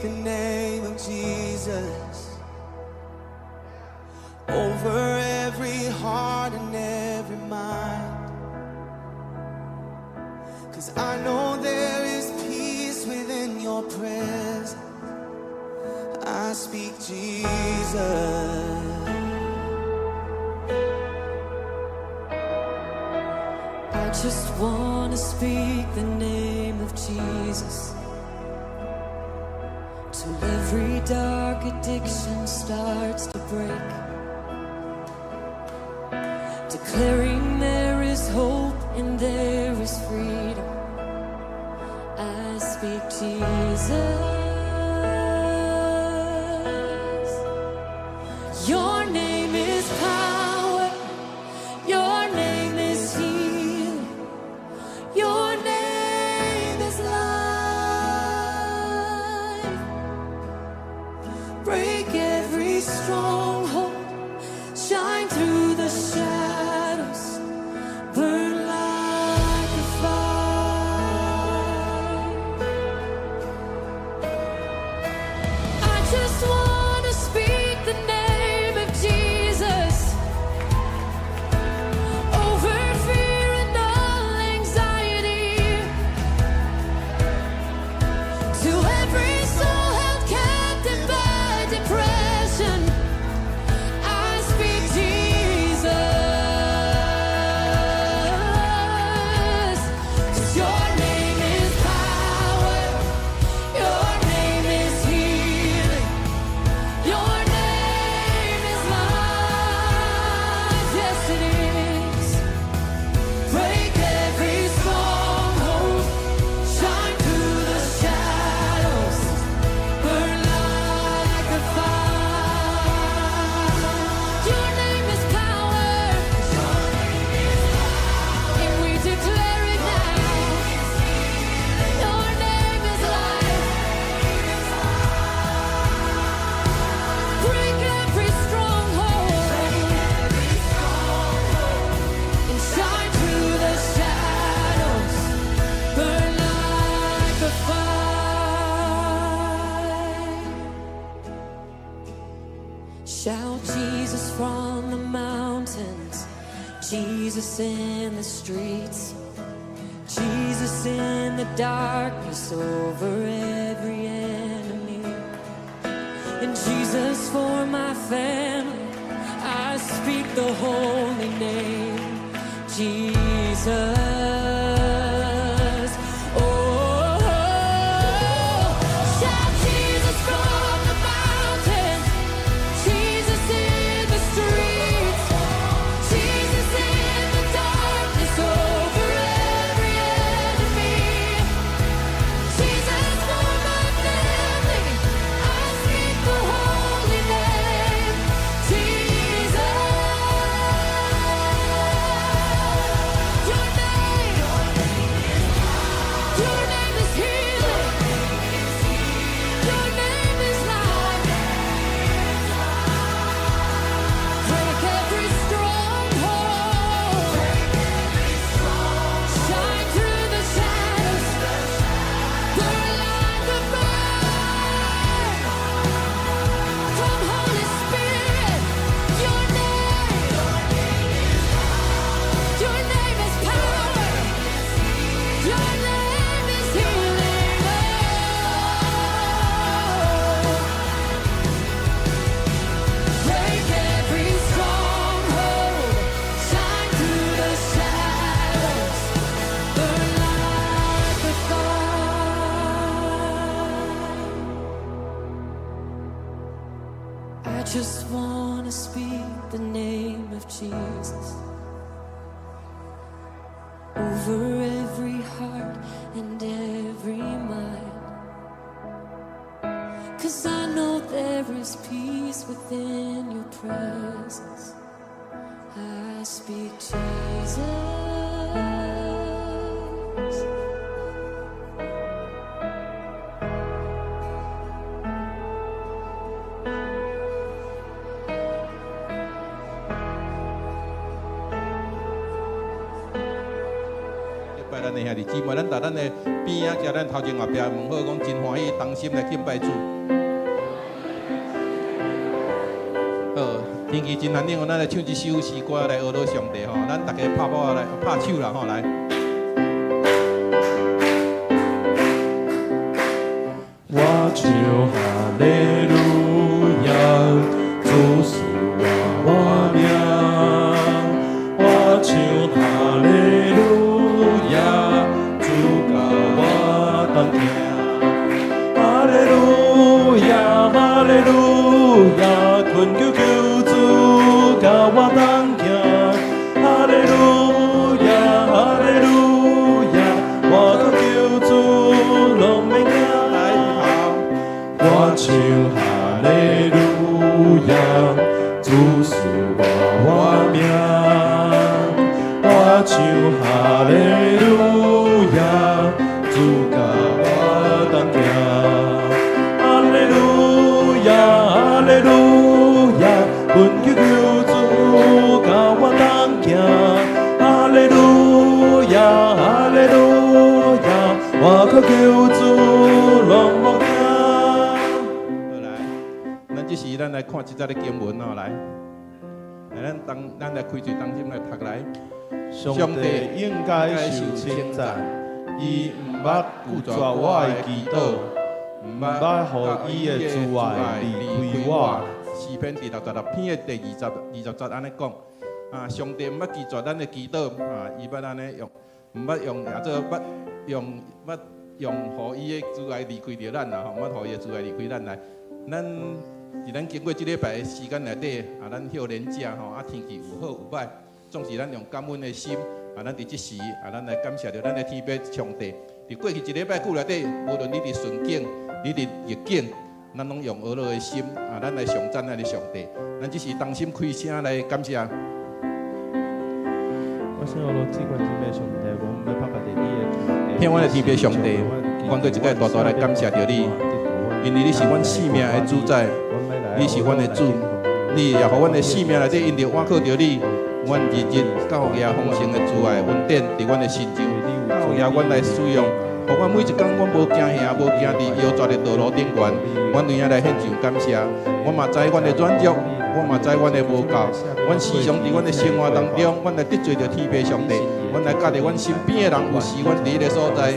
The name of Jesus over every heart and every mind, 'cause I know there is peace within your presence. I speak Jesus. I just wanna speak the name of Jesus till every dark addiction starts to break, declaring there is hope and there is freedom. I speak Jesus. Your name is power, your name is healing, your name is life. Break every stronghold, shine through the shadows, burn like a fire. I just want to speak the name of Jesus over fear and all anxiety, to every soul held captive by depression. I speak Jesus. 'Cause your name is power, your name is healing, your name is life. Yes, it is. Break every stronghold, shine through the shadows, burn like a fire. Your name is power, and we declare it now. Your name is life. Break every stronghold and shine through the shadows, burn like a fire. Shout Jesus from the mountains, Jesus in the streets, Jesus in the darkness over every enemy, and Jesus for my family. I speak the holy name, Jesus. Oh, shout Jesus from the mountains, Jesus in the streets, Jesus in the darkness over every enemy, Jesus for my family. I speak the holy name, Jesus. Your name is healing, your name is life. Break every stronghold, shine through the shadows, burn like a fire. Come, Holy Spirit, your name is power, your name is healing. Break every stronghold, shine through the shadows, burn like a fire. I just want to speak the name of Jesus over every heart and every mind, 'cause I know there is peace within your presence. I speak Jesus. Para 咱的兄弟姊妹，咱在咱的边仔，甲咱头前后壁问好，讲真欢喜，同心来敬拜主。好，天气真寒冷，咱来唱一首诗歌来学到上帝吼，咱大家拍手来拍手啦吼来。我唱哈利路亚，主是我命。我唱哈利路亚，主甲我当行。哈利路亚，哈利路亚，困求求主甲我当行。哈利路亚，哈利路亚，我渴求主拢免惊。我唱哈利路亚，主是我命。我唱哈利路亚，主甲我当行。哈利路亚，哈利路亚，困求求主甲我当行。哈利路亚，哈利路亚，我渴求主拢无惊。这是咱来看一则的经文哦，来，咱来开嘴当心来读来。上帝应该受称赞，伊毋捌拒绝我的祈祷，毋捌互伊的慈爱离开我。诗篇第66篇的第20节安尼讲，上帝毋捌拒绝咱的祈祷，伊捌安尼用，毋捌用也做捌用互伊的慈爱离开着咱啦，毋捌互伊的慈爱离开咱来，咱。伫咱经过即礼拜的时间内底，咱休年假吼，天气有好有歹，总是咱用感恩的心，咱伫即时，咱来感谢着咱的天父上帝。伫过去一礼拜久内底，无论你伫顺境，你伫逆境，咱拢用俄罗的心，咱来上赞咱的上帝。咱即时同心开声来感谢。我想我只管天父上帝，我唔要拍拍地地。听我的天父上帝，阮过一摆大大来感谢着你，因为你是阮生命的主宰。你是阮的主，你也互阮的生命内底因着倚靠着你，阮日日教业丰盛的慈爱恩典伫阮的心中，教业阮来使用，互阮每一工阮无惊吓，无惊伫摇拽的道路顶悬，阮对影来献上感谢。我嘛知阮的软弱，我嘛知阮的无够，阮时常伫阮的生活当中，阮来得罪着天父上帝，阮来教着阮身边的人，有时阮伫迄个所在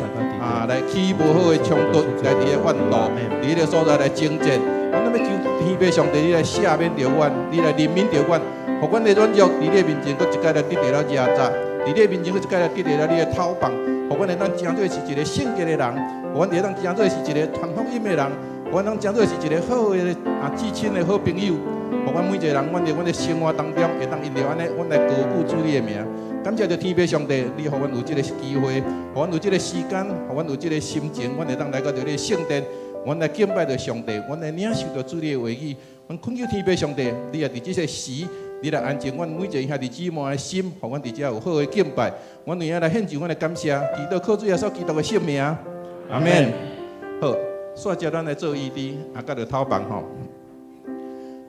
来起无好的冲突，来伫个怨怒，伫迄个所在来争执。阮要求天父上帝，你来赦免着阮，你来怜悯着阮，互阮的软弱伫你的面前，搁一摆来得到了压榨，伫你的面前，搁一摆来得到了你的讨棒，互阮会当真做是一个圣洁的人，互阮会当真做是一个传福音的人，互阮当真做是一个好的至亲的好朋友，互阮每一个人，阮伫阮的生活当中会当因着安尼，阮来高举主你的名。感谢着天父上帝，你互阮有这个机会，互阮有这个时间，互阮有这个心情，阮会当来到着你的圣殿。阮来敬拜着上帝，阮来领受着主你的话语，阮恳求天父上帝，你也伫这个时，你来安静阮每一个兄弟姊妹的心，互阮伫这有好的敬拜，阮对影来献上阮的感谢，祈祷靠主耶稣基督的圣名，阿免。好，煞接咱来做义弟，甲着讨棒吼。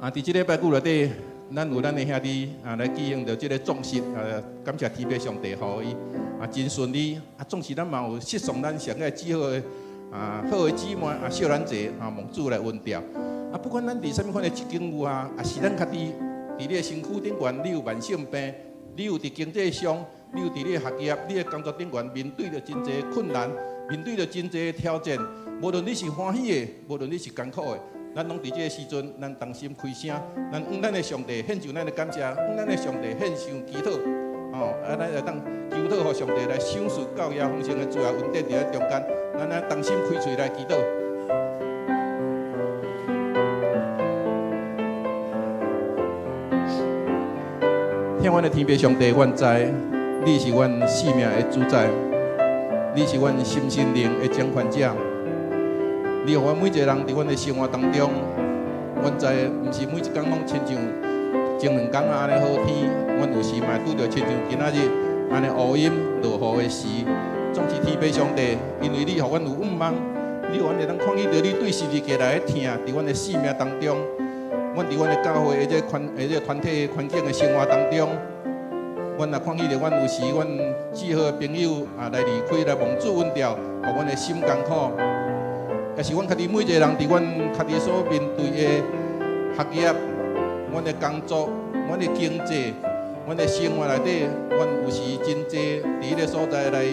伫即礼拜久内底，咱有咱的兄弟来举行着即个壮士，感谢天父上帝，互伊真顺利，总是咱嘛有失送咱上个只好的。好的姊妹少咱者蒙主来恩调不管咱伫啥物款的境遇是咱家己伫你的身躯顶悬，你有慢性病，你有伫经济上，你有伫你的学业、你的工作顶悬，面对着真侪困难，面对着真侪挑战。无论你是欢喜的，无论你是艰苦的，咱拢伫这个时阵，咱同心开声，咱向咱的上帝献上咱的感谢，向咱的上帝献上祈祷。咱来当求祷，互上帝来赏赐教业丰盛的主要恩典伫咧中间。咱来同心开嘴来祈祷。听阮的天父上帝，阮知你是阮生命的主宰，你是阮心心灵的掌权者。你互阮每一个人伫阮的生活当中，阮知毋是每一工拢亲像前两工安尼好天，阮有时嘛拄着亲像今仔日安尼乌阴落雨的时。总是天父上帝，因为你互阮有盼望，你互阮会当看见到你对世界来的疼，伫阮的生命当中，阮伫阮的教会这团体环境的生活当中，阮也看起着，阮有时阮志好的朋友来离开来望主阮调，互阮的心艰苦。也是阮家己每一个人伫阮家己所面对的学业、阮的工作、阮的经济、阮的生活内底，阮有时真济伫迄个所在来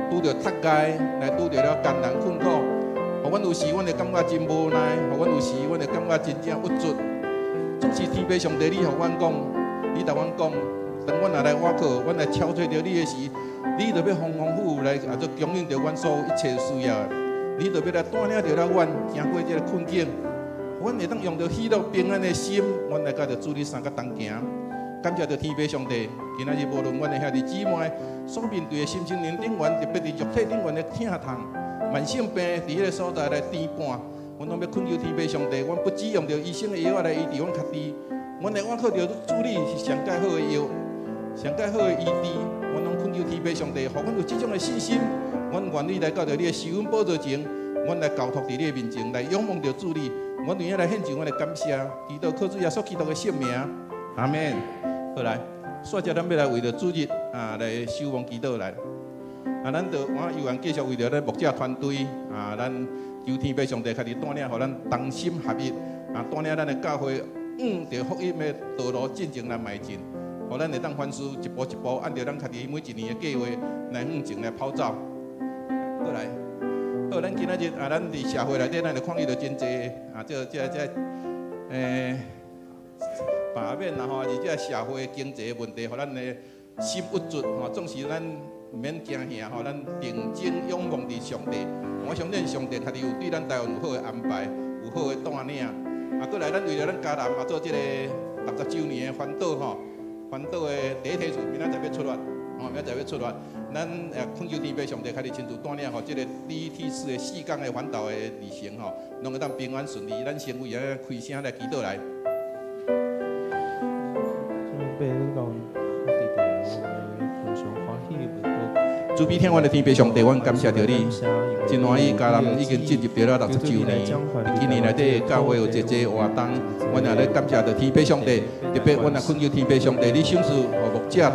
拄着脱界，来拄着了艰难困苦，互阮有时阮会感觉真无奈，互阮有时阮会感觉真正郁卒。总是天父上帝，你互阮讲，你甲阮讲，当阮来外口，阮来超找着你的时，你就要丰丰富富来做供应着阮所有一切需要的。你就要来带领着了阮行过这个困境，阮会当用着喜乐平安的心，阮来甲着主你三甲同行。感谢着天父上帝，今仔日无论阮的兄弟姊妹所面对的心情顶顶缘，特别伫肉体顶缘的疼痛、慢性病，伫迄个所在来颠簸，阮拢要恳求天父上帝，阮不只用着医生的药来医治阮家己，阮来我靠着主你是上介好的药，上介好的医治，阮拢恳求天父上帝，互阮有这种的信心。阮愿意来到着你的施恩宝座前，阮来交托伫你的面前，来仰望着主你。阮愿意来献上阮的感谢，祈祷靠主耶稣基督的圣名，阿门。好来，煞只咱要来为着主日来守望祈祷来。咱就依然继续为着咱牧者团队咱求天父上帝家己带领，互咱同心合一带领咱的教会往着福音的道路进前来迈进，互咱会当凡事一步一步按照咱家己每一年的计划来往前来跑走。好来，好，咱今仔日咱伫社会内底，咱就看见到真济这罢免啦吼，而且社会经济的问题，互咱的心郁卒吼。总是咱毋免惊吓吼，咱定睛仰望伫上帝。我相信上帝家己有对咱台湾有好的安排，有好的带领。过来，咱为了咱家人做这个60周年的环岛吼，环岛的第一梯次明仔载要出发。明仔载要出发，咱恳求天父上帝开始亲自带领吼，这个第一梯次的4天的环岛的旅程吼，拢会当平安顺利。咱先为开声来祈祷来。主比天阮的天父上帝，阮感谢着你，真欢喜家人已经进入到了60周年。今年内底教会有一个活动，阮也咧感谢着天父上帝，特别阮也恳求天父上帝，你赏赐牧者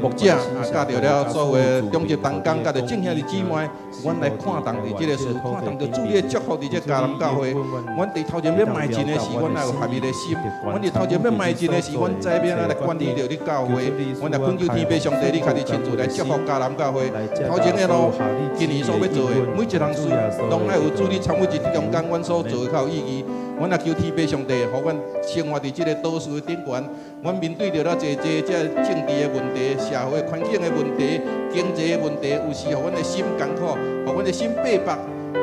牧者教着了所有的中职同工，教着正兄弟姊妹，阮来看重伫这个事，看重着主你的祝福伫这家人教会。阮伫头前要迈进的是，阮也有合一的心；阮伫头前要迈进的是，阮知影来管理着你教会。阮也恳求天父上帝，你家己亲自来祝福家人教会。头前的路，今年所要做的每一项事，拢爱有主你参与伫中间，阮所做的较有意义。阮也求天父上帝，互阮生活伫这个都市的顶悬，阮面对着了这政治的问题、社会环境的问题、经济的问题，有时互阮的心艰苦，互阮的心逼迫。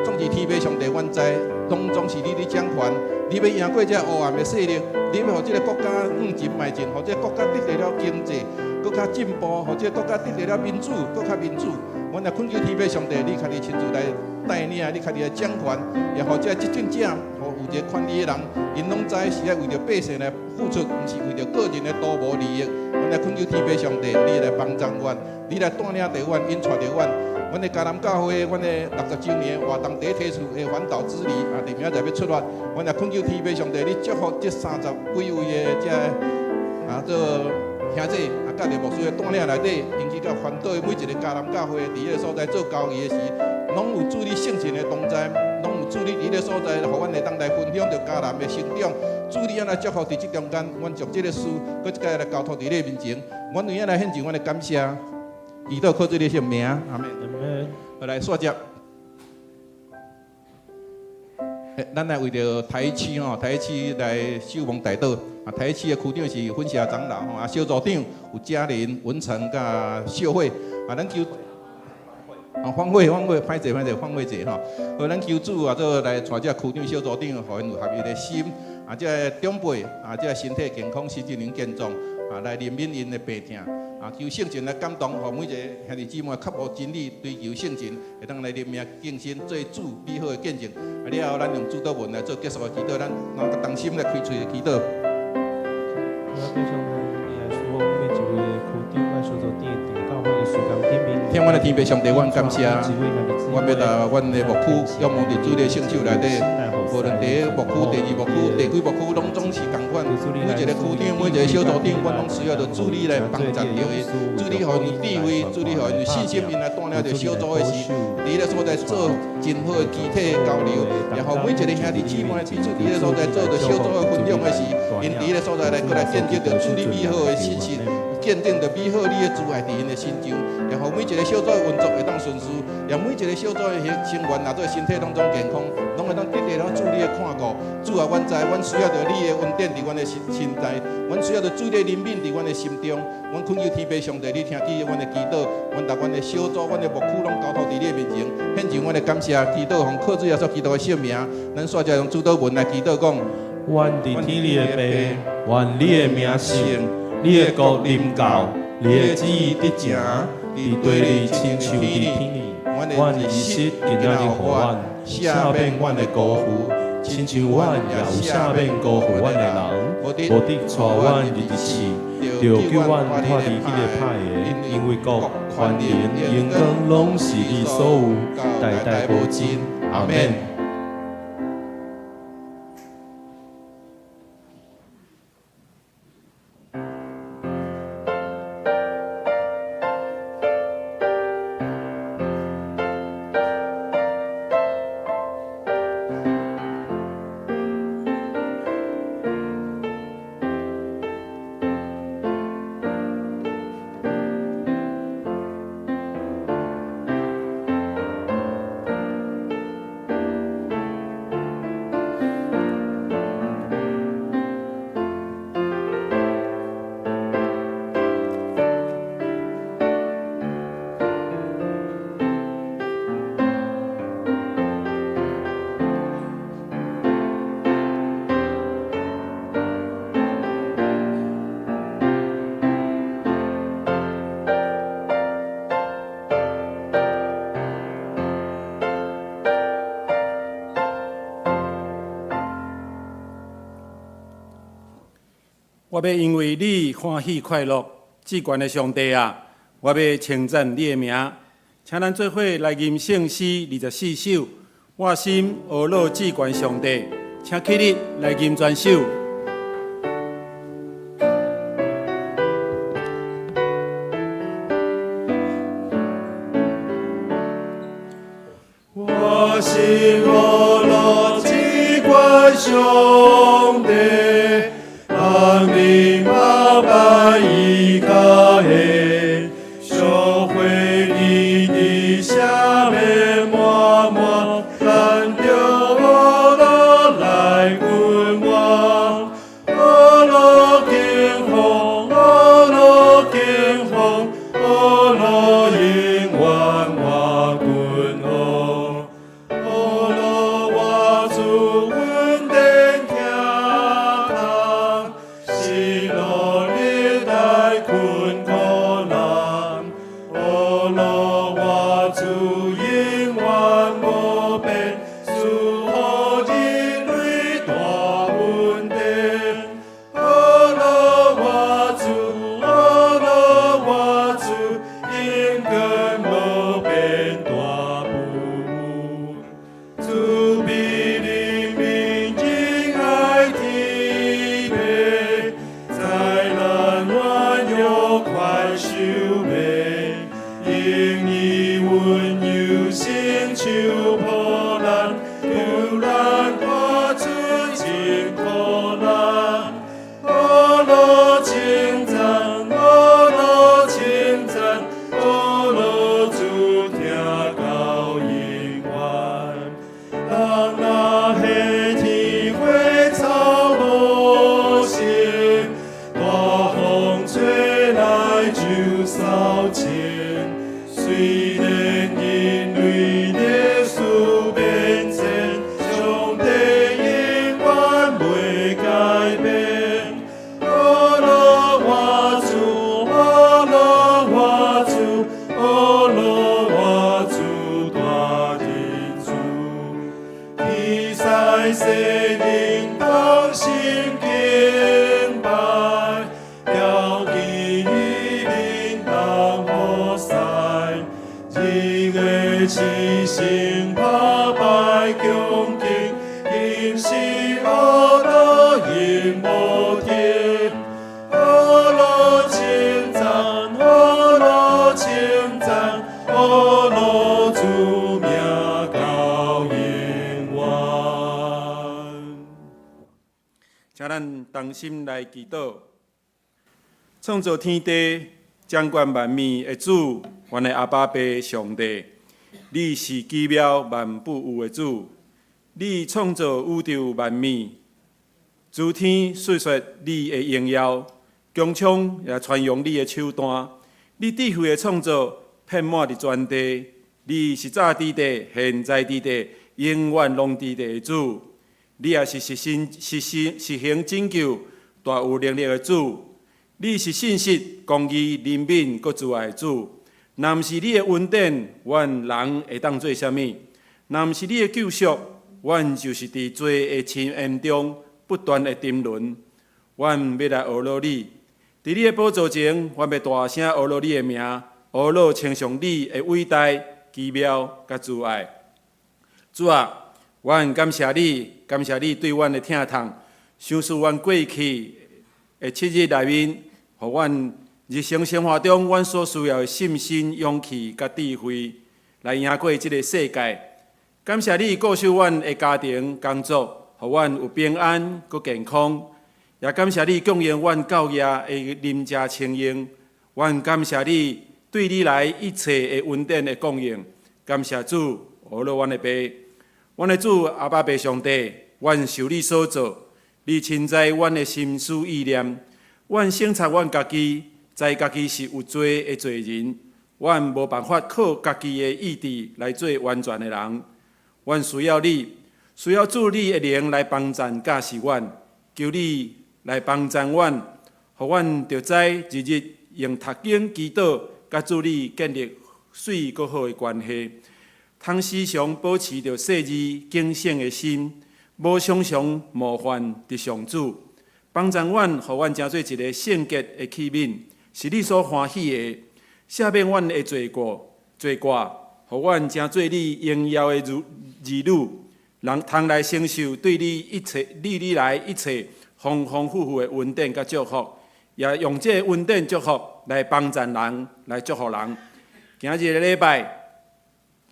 总是天父上帝，阮知拢总是你伫掌权，你要赢过这黑暗的势力，你要互这个国家往前迈进，互这个国家得到了经济更较进步，互这个国家得到了民主更较民主。阮也恳求天父上帝，你家己亲自来带领，你家己来掌权，也互这执政者，互有一个权力的人，因拢知是要为着百姓来付出，毋是为着个人的图谋利益。阮来恳求天父上帝，你来帮助阮，你来带领着阮，引带着阮。阮的嘉南教会，阮的60周年活动第一梯次的环岛之旅伫明仔载要出发，阮也恳求天父上帝，你祝福这30几位的这做兄弟教着牧师的带领内底，引起到环岛的每一个嘉南教会伫迄个所在做交易的时，拢有主你圣神的同在，拢有主你伫迄个所在，互阮会当来分享着嘉南的成长。主你安来祝福伫这中间，阮将这个事，搁一摆来交托伫你面前，阮愿意来献上阮的感谢。祈祷靠主你的圣名，阿门。好来，煞接。咱来为着台区吼，台区来守望大道。台区的区长是粉社长老吼，小组长有嘉玲、文成甲秀慧。咱求方慧，歹势，方慧者吼。咱求主做来带这区长、小组长，互因有合一的心。这长辈这身体健康，心灵健壮。来怜悯因的病痛，求圣神来感动，互每一个兄弟姊妹刻无真理，追求圣神，会当来怜悯敬心，做主美好的见证。了后，咱用主祷文来做结束的祈祷，咱同心来开嘴的祈祷。非常来说，每一位区长、小组长、教会的时间点面。听阮的天父上帝，阮感谢，阮要把阮的牧区仰望伫主的圣手内底，无论第一牧区、第二牧区、第几牧区，拢总是共款。每一个区长、每一个小组长，阮拢需要着主你来帮助着伊，主你互因智慧，主你互因信心，因来带领着小组的时，伫咧所在做真好的集体交流，然后每一个兄弟姊妹彼此伫咧所在做着小组的分享的时，因伫咧所在来过来见证着主你美好的信息。见证着美好你的慈爱伫因的心中，然后每一个小组的运作会当顺遂，让每一个小组的成员也做身体当中健康，拢会当得到主你的看顾。主啊，阮知阮需要着你的恩典伫阮的心内，阮需要着主你的怜悯伫阮的心中。阮恳求天父上帝，你听见阮的祈祷，阮把阮的小组、阮的牧区拢交托伫你的面前，献上阮的感谢祈祷，奉靠主耶稣基督的圣名，咱煞只用主祷文来祈祷讲：愿伫天里的爸，愿你的名圣。你的国临到，你的旨意得成，伫地里亲像伫天里。阮的日食今仔日互阮，赦免阮的辜负，亲像阮也有赦免辜负阮的人，无得带阮入地狱，就叫阮脱离迄个歹的，因为国、权能、荣光拢是你所有，代代无尽。阿免。我要因为你欢喜快乐，至高的上帝啊！我要称赞你的名，请咱做伙来吟圣诗24首。我心阿乐至高上帝，请起立来吟全首。我心阿乐至高上帝。你马拜伊卡嘿，小会你的下面默默，咱就阿乐来滚我，阿乐敬奉，阿乐敬奉，阿乐永远我滚哦，阿乐我主稳定听。心是我的引摩天，何罗称赞，何罗称赞，何罗主名高永远。请咱同心来祈祷，创造天地、掌管万物的主，阮的阿爸爸上帝，你是奇妙万不有的主，你创造宇宙万物，诸天述说你的荣耀，穹苍也传扬你的手段，你智慧的创造遍满伫全地，你是早伫地、现在伫地、永远拢伫地的主。你也是实行拯救、大有能力的主。你是信实、公义、怜悯、搁慈爱的主。若毋是你的恩典，阮人会当做啥物？若毋是你的救赎，阮就是伫罪的深渊中不断的沉沦。阮要来学罗你，伫你的宝座前，阮要大声学罗你的名，学罗称颂你的伟大、奇妙、甲慈爱。主啊！阮感谢你，感谢你对阮的疼痛，想思阮过去的7日内面，互阮日常生活中阮所需要的信心、勇气甲智慧，来赢过这个世界。感谢你顾守阮的家庭、工作，互阮有平安、佮健康。也感谢你供应阮教业的邻家情形。阮感谢你对你来一切的恩典的供应。感谢主，学了阮的爸。阮的主阿爸爸上帝，阮受你所造，你亲知阮的心思意念，阮省察阮家己，知家己是有罪的罪人，阮无办法靠家己的意志来做完全的人，阮需要你，需要主你的灵来帮助教示阮，求你来帮助阮，互阮着知日日用读经祈祷，甲主你建立水搁好的关系。通时常保持着细致敬虔的心，无常常冒犯伫上主，帮助阮，互阮成做一个圣洁的器皿，是你所欢喜的，赦免阮的罪过，互阮成做你荣耀的儿女，人通来承受对你来一切丰丰富富的恩典甲祝福，也用这个恩典祝福来帮助人，来祝福人。今日的礼拜。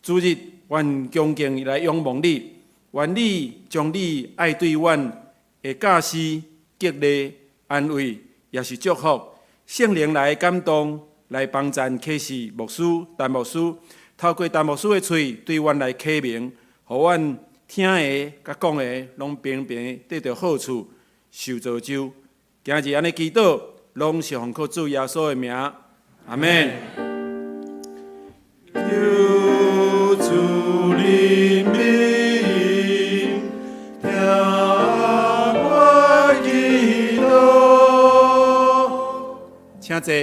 主日，阮恭敬来仰望你，愿你将你爱对阮的教示、激励、安慰，也是祝福，圣灵来感动，来帮助启示牧师、陈牧师，透过陈牧师的嘴对阮来启明，互阮听的甲讲的拢平平得到好处，受造就。今日安尼祈祷，拢是奉靠主耶稣的名，阿门。主怜悯，听我祈祷。请坐，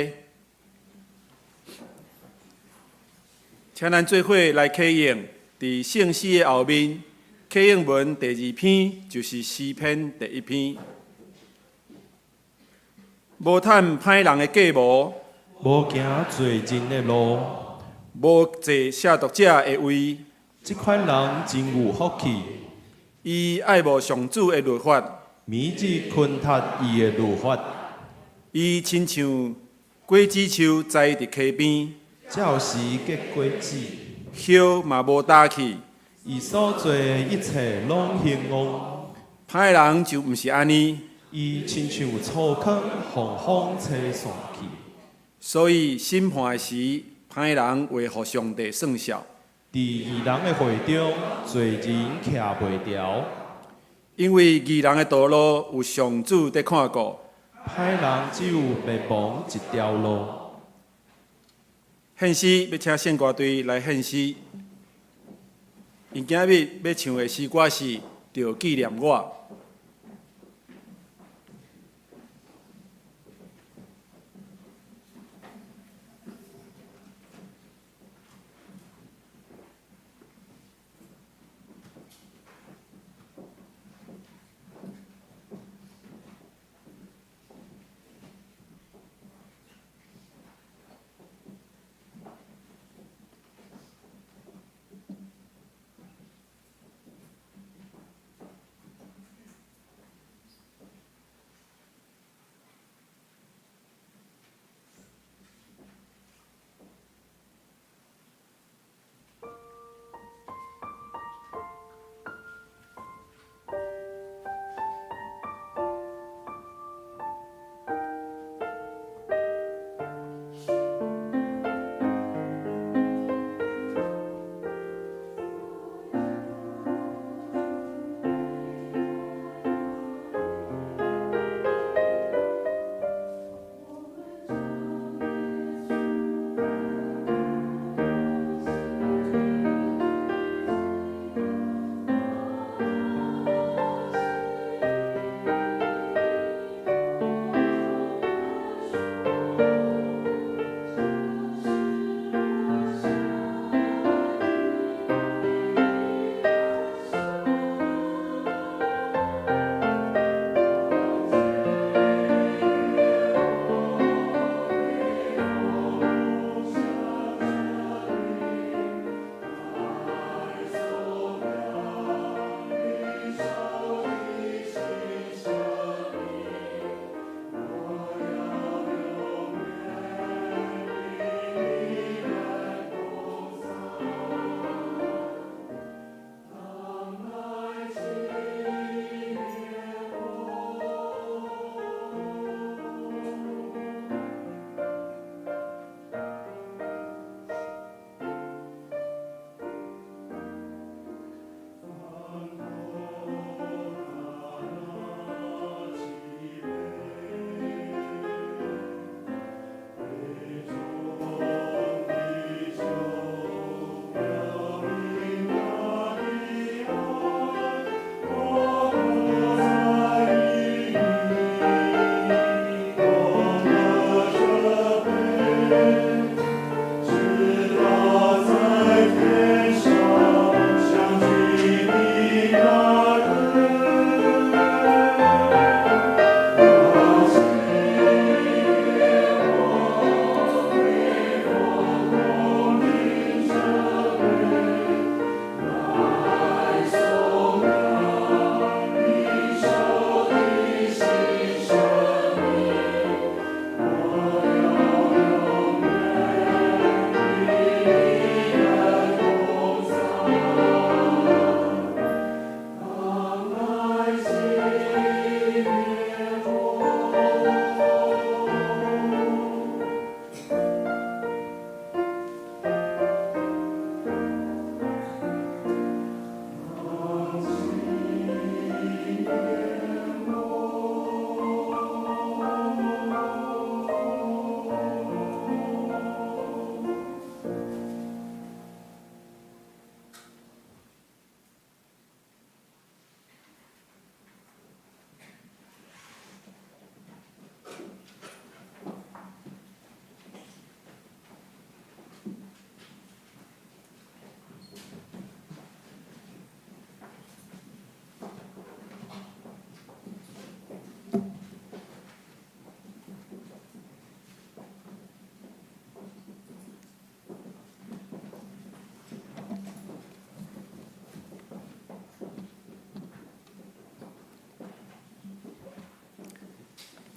请咱做伙来启应，伫圣诗的后面，启应文第2篇就是诗篇第1篇。无趁歹人的计谋，无行罪人的路。无坐亵渎者的位，这款人真有福气。伊爱慕上主的律法，每日昆读伊的律法。伊亲像果子树栽伫溪边，照时结果子，叶嘛无打去。伊所做的一切拢兴旺。歹人就毋是安尼，伊亲像草坑，风风吹送去。所以审判时。歹人会互上帝算账，伫义人的会中，罪人徛袂牢。因为义人的道路有上主在看顾，歹人只有灭亡一条路。献诗要请圣歌队来献诗，因今日要唱的诗歌是《着纪念我》。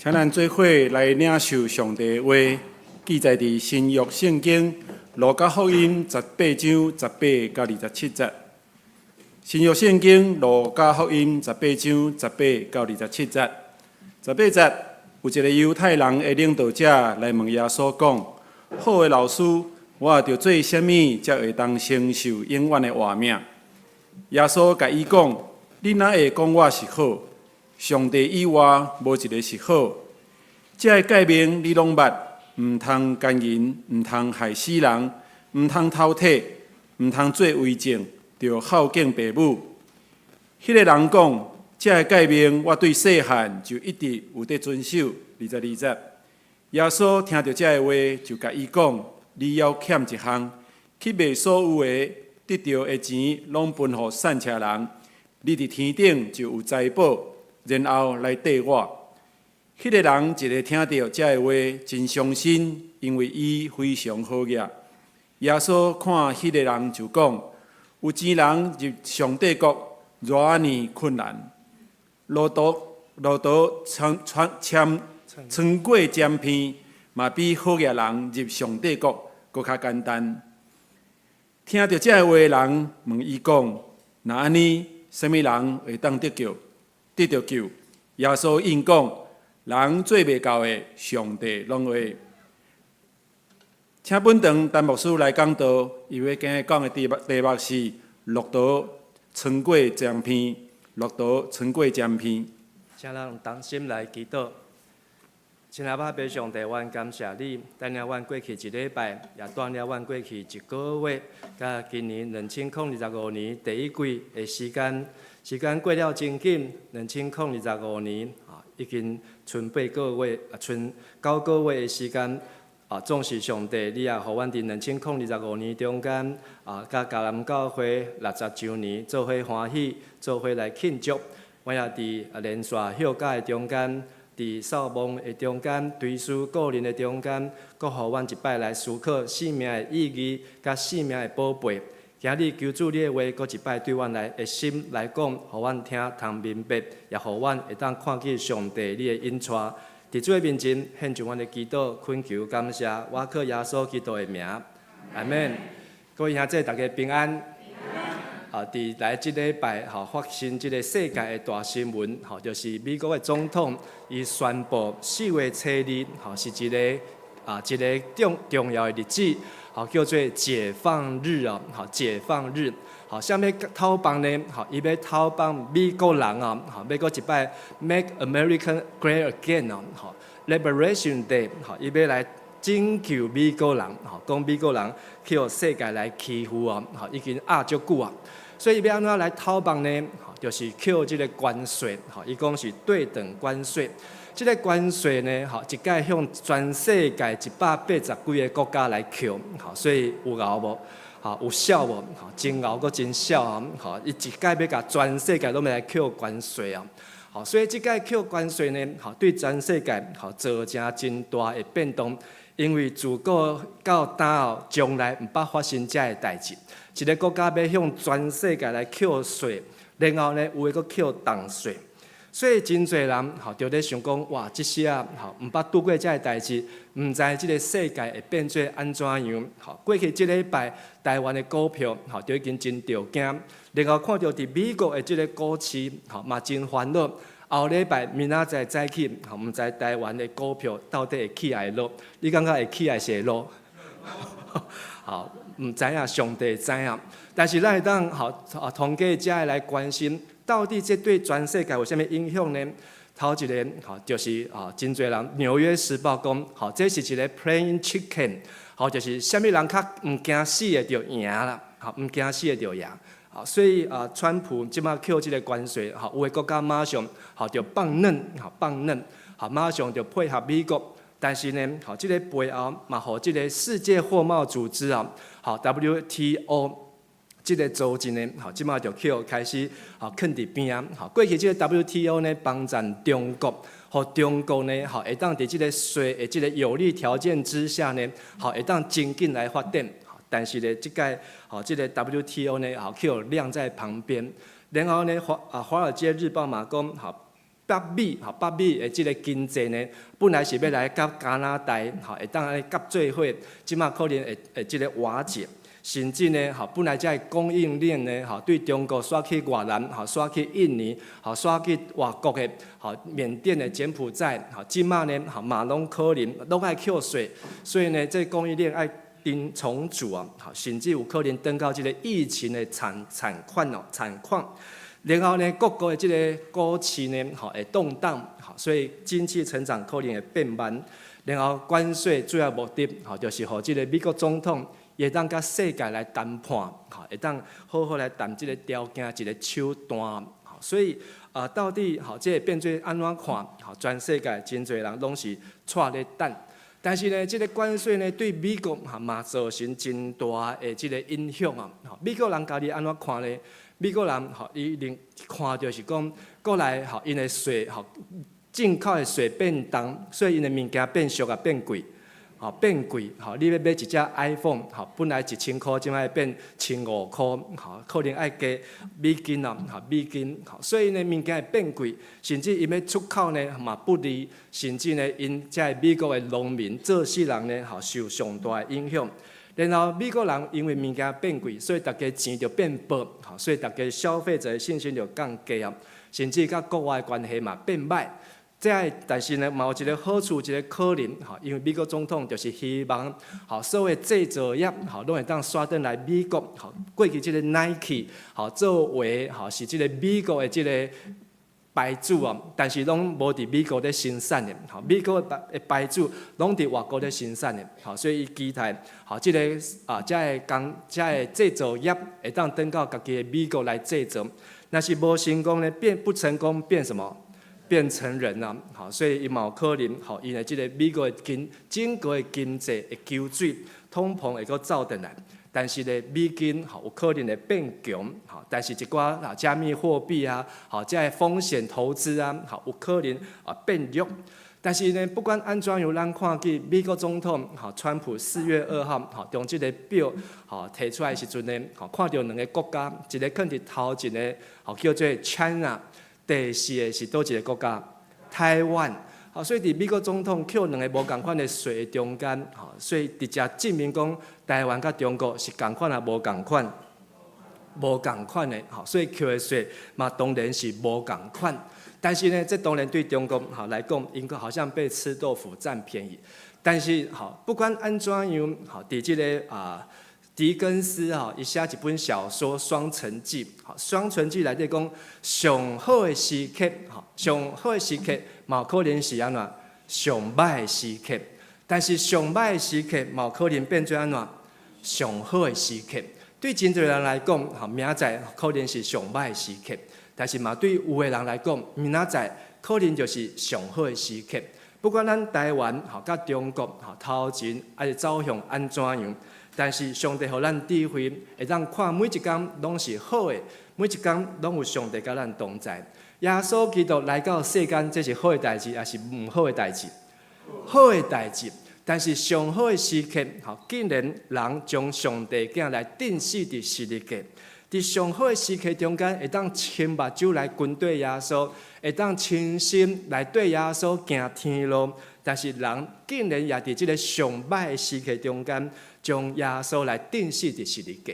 请咱做伙来领受上帝的话，记载伫新约圣经路加福音18章18到27节。新约圣经路加福音18章18到27节。18节有一个犹太人的领导者来问耶稣讲：好的老师，我着做啥物才会当承受永远的活命？耶稣甲伊讲：你哪会讲我是好？上帝以外无一个是好。这个诫命你拢捌，毋通奸淫，毋通害死人，毋通偷窃，毋通做伪证，着孝敬父母。迄个人讲：这个诫命我对细汉就一直有在遵守。22节，耶稣听到这个话，就甲伊讲：你要欠一项，去卖所有的，得到的钱，拢分予善车人。你伫天顶就有财宝，然后来缀我。迄个人一个听到这个话，真伤心，因为伊非常好业。耶稣看迄个人就讲：有钱人入上帝国偌尔困难，路途穿过尖片，嘛比好业人入上帝国搁较简单。听到这个话的人问伊讲：那安尼，什么人会当得到救？耶稣应讲：人做袂到的，上帝拢会。请本堂陈牧师来讲道，伊要今日讲的题目是路途穿过尖片，路途穿过尖片。请咱同心来祈祷。亲爱的上帝，阮感谢你，带领阮过去一礼拜，也带领阮过去一个月，甲今年2025年第一季的时间过了真紧。2025年已经剩8个月，剩9个月的时间。总是上帝，你也互阮伫2025年中间，甲迦南教会60周年做伙欢喜，做伙来庆祝。我也伫连续休假的中间。伫扫墓的中间，追思个人的中间，阁互阮一摆来思考生命的意义，甲生命的宝贝。今日求主你的话，阁一摆对阮来的心来讲，互阮听通明白，也互阮会当看见上帝你的引带。伫主的面前，献上阮的祈祷，恳求感谢，我靠耶稣基督的名，阿门。各位兄弟，大家平安。伫来即礼拜，发生即个世界的大新闻，就是美国的总统伊宣布4月初2，是一个重要的日子，叫做解放日哦，解放日。啥物讨棒呢？伊要讨棒美国人啊，要搁一摆 Make America Great Again 哦，Liberation Day，伊要来拯救美国人，讲美国人去互世界来欺负哦，已经压足久啊。所以要安怎来讨棒呢？就是扣这个关税，伊讲是对等关税。这个关税呢，一概向全世界180几个国家来扣，所以有熬无？有效无？真熬阁真效啊！伊一概要甲全世界拢来扣关税啊！所以这个扣关税呢，对全世界造成真大的变动。因为自古到今后，将来毋捌发生这个代志。一个国家要向全世界来扣税，然后呢，有诶阁扣重税，所以真侪人就咧想讲，哇，即时啊，毋捌拄过这个代志，毋知即个世界会变做安怎样。过去即礼拜，台湾的股票就已经真着惊，然后看到伫美国的即个股市嘛真烦恼。后礼拜明仔载早起，毋知台湾的股票到底会起来落？你感觉会起来是会落？毋知影，上帝知影。但是咱会当通过遮来关心，到底这对全世界有啥物影响呢？头一个就是真侪人《纽约时报》讲，这是一个 playing chicken， 就是啥物人较毋惊死的就赢啦，毋惊死的就赢。所以川普即马扣这个关税，有个国家马上就放软，马上就配合美国。但是呢，这个背后嘛，互这个世界货贸组织WTO 这个组织呢，即马就开始囥伫边啊。过去这个 WTO 呢，帮助中国，互中国呢，会当伫这个税的这个有利条件之下呢，会当真紧来发展。但是呢，这个 WTO 呢，亮在旁边。然后呢，华尔街日报嘛讲，北美的即个经济呢，本来是要来甲加拿大会当安尼合作伙，即马可能会即个瓦解。甚至呢，本来这供应链呢，对中国刷去越南，刷去印尼，刷去外国的，缅甸的柬埔寨，即马呢，嘛拢可能拢爱扣税，所以呢，这供应链爱重组啊，甚至有可能等到这个疫情的惨况。然后呢，各国的这个股市呢，会动荡，所以经济成长可能会变慢。然后关税主要目的，就是互这个美国总统会当甲世界来谈判，会当好好来谈这个条件，一个手段。所以到底这个变做安怎看？全世界真侪人拢是带咧等。但是呢，这个关税呢，对美国嘛造成真大的这个影响啊。美国人家己安怎看呢？美国人伊另看到是讲，国内因的税进口的税变重，所以因的物件变俗啊，变贵，你要买一只 iPhone， 本来1000块，现在变1500块，可能爱加美金啊，所以呢，物件会变贵，甚至因要出口呢嘛不利，甚至呢，因在美国的农民做事人呢，受上大的影响。然后美国人因为物件变贵，所以大家钱就变薄，所以大家消费者的信心就降低啊，甚至甲国外的关系嘛变歹。但是呢，嘛有一个好处，一个可能，因为美国总统就是希望，所有制造业，拢会当刷转来美国，过去这个 Nike， 作为，是这个美国的这个牌子啊，但是拢无伫美国咧生产的，美国的牌子拢伫外国咧生产的，所以伊期待，这个这制造业会当等到家己的美国来制造，若是无成功呢，不成功变什么？变成人啊，所以伊嘛有可能，因为这个美国的整个的经济会救水，通膨会阁走转来。但是呢，美金有可能会变强，但是一寡加密货币啊，这风险投资啊，有可能变弱。但是呢，不管安怎样，咱看见美国总统川普4月2号将这个表提出来的时阵呢，看到两个国家，一个放伫头前的叫做 China。第4个是倒一个国家？台湾。所以伫美国总统扣两个无共款的税中间，所以直接证明讲台湾甲中国是共款啊，无共款的。所以扣的税嘛当然是无共款。但是呢，这当然对中国来讲，应该好像被吃豆腐占便宜。但是不管安怎样，伫这个狄更斯伊写一本小说《双城记》，《双城记》内底讲上好的时刻，上好的时刻嘛可能是安怎上歹的时刻，但是上歹的时刻嘛可能变做安怎上好的时刻。对真侪人来讲，明仔可能是上歹的时刻，但是嘛对有的人来讲，明仔可能就是上好的时刻。不管咱台湾甲中国头前还是走向安怎样。但是上帝予咱智慧，会当看每一天拢是好的，每一天拢有上帝甲咱同在。耶稣基督来到世间，这是好的代志，还是唔好的代志？好的代志。但是上好的时刻，竟然人将上帝囝来定死伫十字架。伫上好的时刻中间，会当亲目睭来跟对耶稣，会当亲心来对耶稣行天路。但是人竟然也伫这个上歹的时刻中间，将耶稣来定死伫十字架。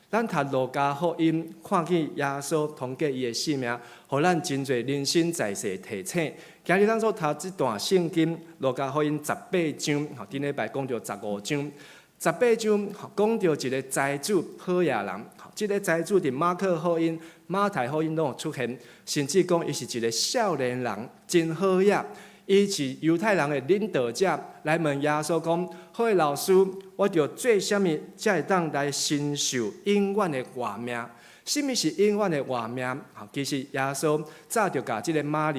咱读路加福音，看见耶稣通过伊的性命，互咱真侪人生在世提醒。今日咱所读这段圣经，路加福音18章，顶礼拜讲到15章，18章讲到一个财主好野人。这个财主伫马可福音、马太福音拢有出现，甚至讲伊是一个少年人，真好野。伊是犹太人的领导者，来问耶稣讲：好的老师，我着做啥物才会当来承受永远的活命？什么是永远的活命？其实耶稣早就甲这个马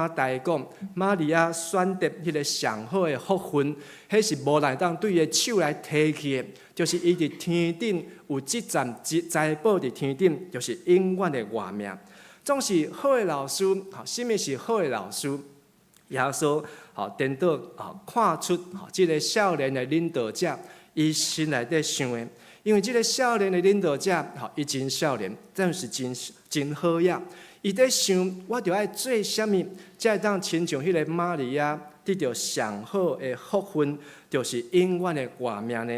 大讲，玛利亚选择迄个上好的福分，迄是无人当对伊的手来提起的，就是伊伫天顶有即站财宝伫天顶，就是永远的活命。总是好的老师，什么是好的老师？耶稣颠倒看出这个少年的领导者，伊心内底想的，因为这个少年的领导者，伊真少年，但是真好呀。伊在想，我着爱做啥物，才会当亲像迄个玛利亚得到上好的福分，就是永远的活命呢？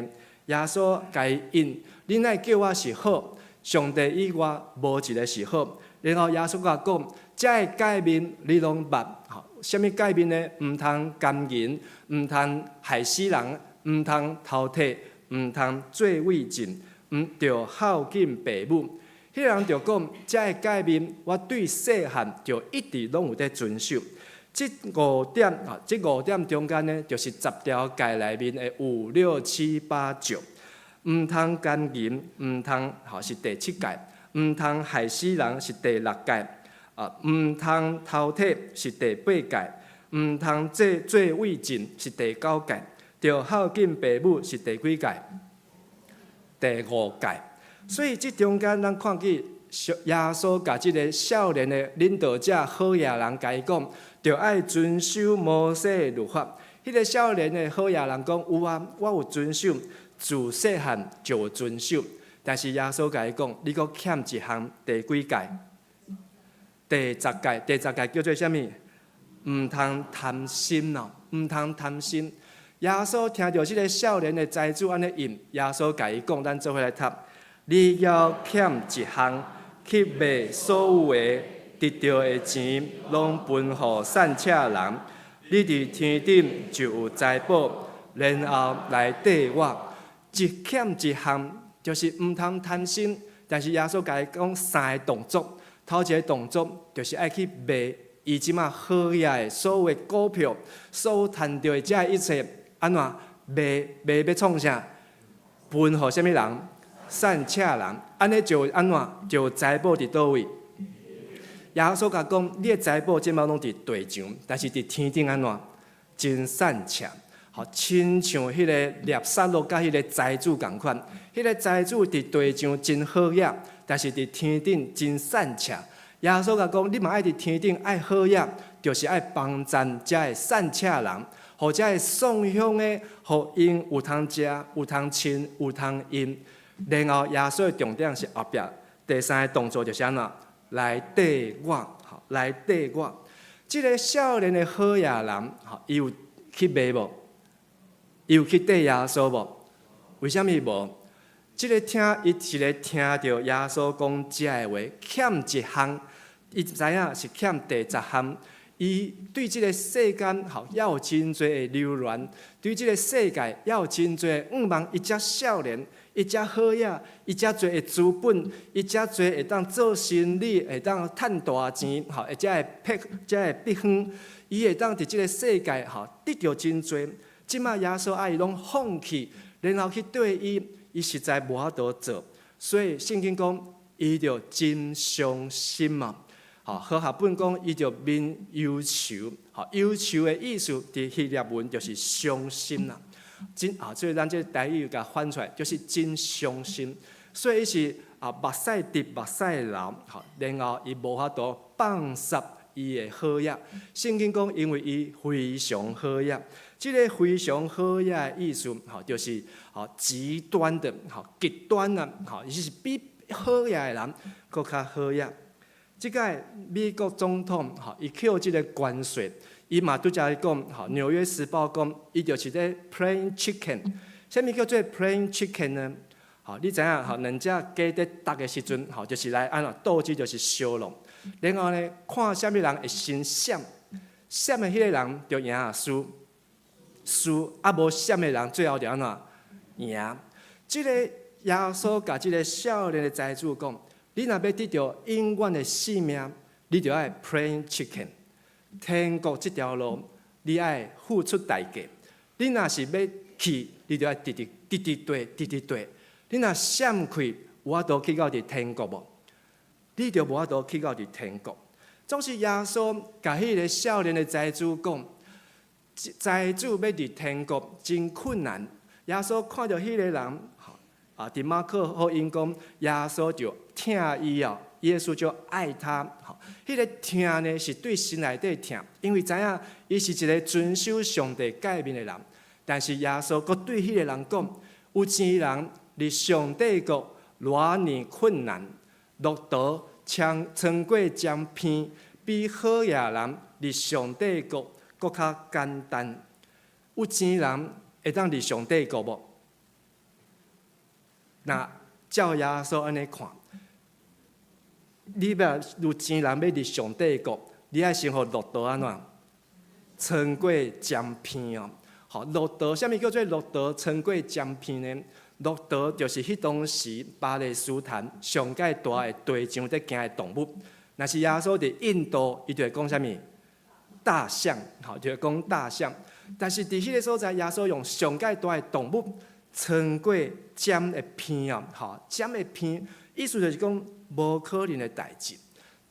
耶稣甲伊应，恁爱叫我是好，上帝以外无一个是好。然后耶稣甲讲，这会改变你拢捌，啥物改变呢？毋通奸淫，毋通害死人，毋通偷窃，毋通做伪证，毋着孝敬父母。迄个人就讲，这会改变我对细汉就一直拢有在遵守。这5点中间呢，就是10条戒内面的5、6、7、8、9。毋通奸淫，毋通是第7戒；毋通害死人是第6戒；毋通偷窃是第8戒；毋通做伪证是第9戒；着孝敬父母是第几戒？第5戒。所以这中间咱看见耶稣甲这个少年的领导者好野人甲伊讲，着爱遵守摩西的律法。迄个少年的好野人讲：有啊，我有遵守，自细汉就有遵守。但是耶稣甲伊讲：你阁欠一项，第几戒？第10戒。第10戒叫做啥物？毋通贪心咯，毋通贪心。耶稣听到这个少年的财主安尼应，耶稣甲伊讲：咱做伙来读。你要欠一项，去卖所有的得到的钱，拢分予善车人。你伫天顶就有财宝，然后来缀我。一欠一项，就是毋通贪心。但是耶稣甲伊讲3个动作，头一个动作就是爱去卖伊即马好野的所有的股票，所有赚到的这一切，安怎卖要创啥？分予啥物人？善车人，安尼就安怎就财宝伫倒位？耶稣甲讲，你的财宝即马拢伫地上，但是伫天顶安怎？真善车，亲像迄个列撒罗甲迄个财主共款。迄个财主伫地上真好野，但是伫天顶真善车。耶稣甲讲，你嘛爱伫天顶爱好野，就是爱帮赞遮的善车人，或者会送香的，互因有通食、有通亲、有通饮。然后耶稣的重点是后壁第3个动作就是安怎？来缀我，来缀我。这个少年的好野人，伊有去卖无？伊有去缀耶稣无？为什么无？伊一个听到耶稣讲这个话，欠一项，伊知影是欠第10项。伊对这个世间也有真多的流恋，对这个世界也有真多仰望一只少年。伊遮好野，伊遮侪的资本，伊遮侪会当做生意，会当赚大钱，会遮会避远，伊会当伫即个世界得到真多。即马耶稣爱伊拢放弃，然后去对伊实在无法度做，所以圣经讲伊着真伤心嘛。和合本讲伊着面忧愁，忧愁的意思伫希腊文就是伤心啦。所以咱这台语甲翻出来，就是真伤心。所以伊是目屎滴目屎流，然后伊无法度放杀伊的好野。圣经讲，因为伊非常好野。这个非常好野的意思，就是极端的，极端啊，伊是比好野的人更较好野。即个美国总统，伊扣即个关税。伊嘛拄则讲，《纽约时报》讲，伊就是咧 plain chicken。啥物叫做 plain chicken 呢？你知影，两只鸡在搭的时阵，就是来安怎斗智就是相弄。然后呢，看啥物人会先闪，闪的迄个人就赢啊输，无闪的人最后就安怎赢。即个耶稣甲即个少年的财主讲，你若要得到永远的性命，你就爱 plain chicken。天国这条路，你爱付出代价。你若是要去，你就要直对。你若闪开，有法度去到伫天国无？你就无法度去到伫天国。总是耶稣甲迄个少年的财主讲，财主要伫天国真困难。耶稣看到迄个人，伫马可福音讲，耶稣就疼伊哦。耶稣就爱他，迄个疼呢是对心内底疼，因为知影伊是一个遵守上帝诫命的人。但是耶稣阁对迄个人讲，有钱人离上帝国偌尼困难，落刀穿过江片，比好野人入上帝国搁较简单。有钱人会当入上帝国无？那照耶稣安尼看，你要有钱人要入上帝国，你爱先互路途安怎？穿过江片哦。好，路途，啥物叫做路途穿过江片呢？路途就是迄当时巴勒斯坦上界大的地上在行的动物。若是耶稣伫印度，伊就会讲啥物？大象，好，就会讲大象。但是伫迄个所在，耶稣用上界大的动物穿过江的片哦，好，江的片，意思就是讲无可能的代志。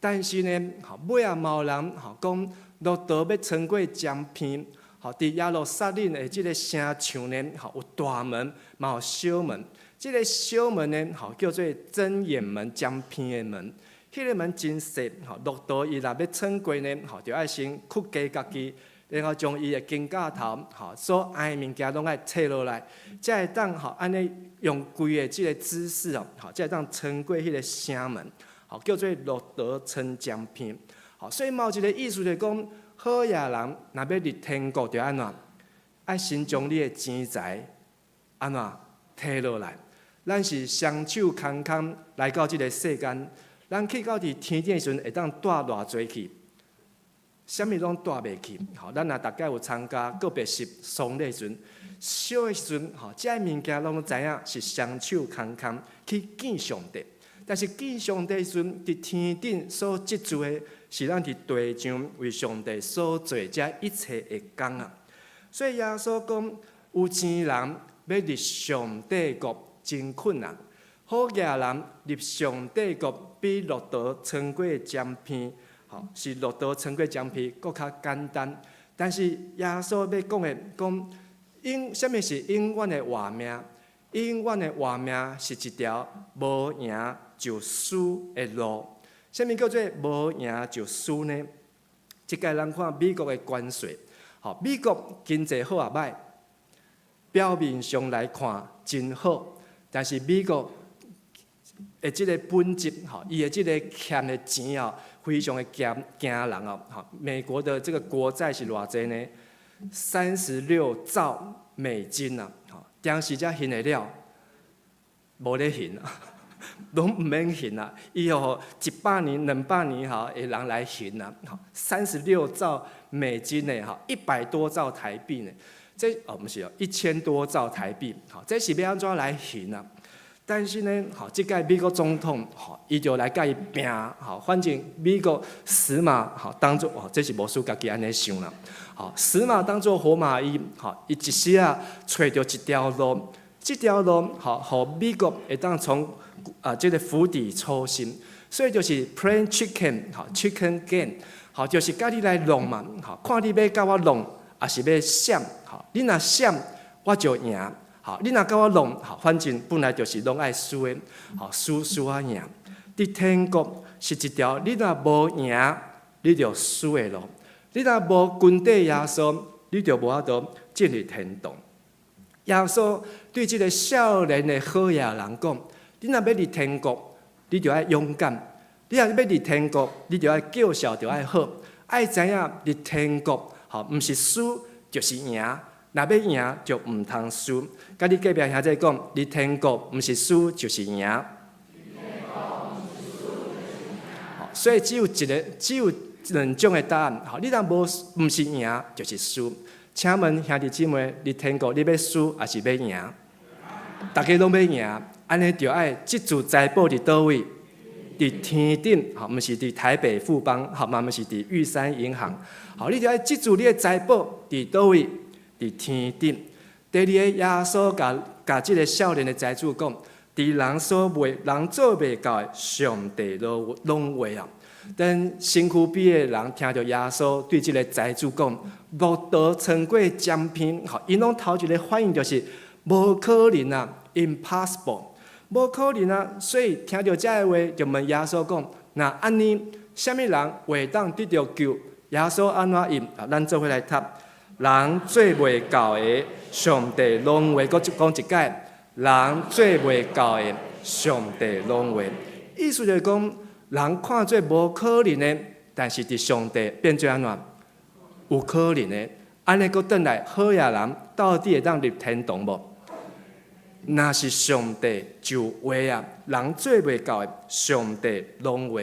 但是呢，好，尾仔嘛有人好讲路途要穿过江片。好，伫耶路撒冷的即个城墙呢，好有大门，嘛有小门。即个小门呢，好叫做睁眼门、江片的门。迄个门真细，好路途伊若要穿过呢，好就爱先屈低家己，然后将伊的肩胛头，好所爱的物件拢爱拆落来，才会当好安尼用规个即个姿势哦，好才会当穿过迄个城门，好叫做路途穿江片。好，所以嘛有一个意思就是讲。好野人若要入天国，就安怎？爱先将你的钱财安怎摕落来？咱是双手空空来到这个世间，咱去到伫天顶的时阵，会当带偌济去？啥物拢带袂去。吼，咱若大概有参加个别式丧礼时阵，小的时阵，吼，这物件拢知影是双手空空去见上帝。但是见上帝的时阵，伫天顶所积聚的。是咱伫地上为上帝所做这一切的工啊，所以耶稣讲，有钱人要入上帝国真困难，好野人入上帝国比路途穿过江片，吼是路途穿过江片搁较简单。但是耶稣要讲的讲，什么是永远的活命？永远的活命是一条无赢就输的路。什么叫做无赢就输呢？即个咱看美国的关税，好，美国经济好也歹，表面上来看真好，但是美国的即个本质，吼，伊的即个欠的钱哦，非常的惊人哦。好，美国的这个国债是偌济呢？36兆美金啊！好，当时才还得了，无咧还啊。拢毋免还啊！以后100年、200年哈，会人来还啊！好，36兆美金呢，哈，100多兆台币呢，这不是哦，1000多兆台币，好，这是要安怎来还啊？但是呢，好，这届美国总统，好，伊就来甲伊拼，好，反正美国死马，好，当作哦，这是无事家己安尼想啦，好，死马当作活马医，好，伊一时啊找到一条路，这条路，好，互美国会当从这个釜底抽薪，所以就是 plain chicken， 好 ，chicken gain， 好，就是甲你来弄嘛，好，看你要甲我弄，还是要闪，好，你若闪，我就赢，好，你若甲我弄，好，反正本来就是拢爱输的，好，输啊赢。伫天国是一条，你若无赢，你就输的路；你若无跟对耶稣，你就无法度进入天堂。耶稣对这个少年的好野人讲。你若要入天国，你就要勇敢；你若要入天国，你就要叫嚣，就要好。爱知影入天国，好，毋是输就是赢。若要赢就毋通输。甲你隔壁兄弟讲，入天国毋是输就是赢。好，所以只有两种的答案。好，你若毋是赢就是输。请问兄弟姊妹，入天国你要输还是要赢？大家拢要赢。安尼就爱积聚财宝伫倒位？伫天顶，好，毋是伫台北富邦，好，嘛毋是伫玉山银行，好，你就爱记住你的财宝伫倒位？伫天顶。第二个，耶稣甲即个少年的财主讲，伫人所袂、人做袂到的，上帝拢会啊。等身躯边的人听到耶稣对即个财主讲，路途穿过江片，好，因拢头一个反应就是无可能啊 ，impossible。无可能啊！所以听到这个话，就问耶稣讲：那安尼，什么人会当得到救？耶稣安怎应？咱做伙来读：人做袂到的，上帝拢会。佫讲一届：人做袂到的，上帝拢会。意思就是讲，人看做无可能的，但是伫上帝变做安怎？有可能的。安尼，佫转来，好野人到底会当入天堂无？若是上帝就话啊，人做袂到的，上帝拢话。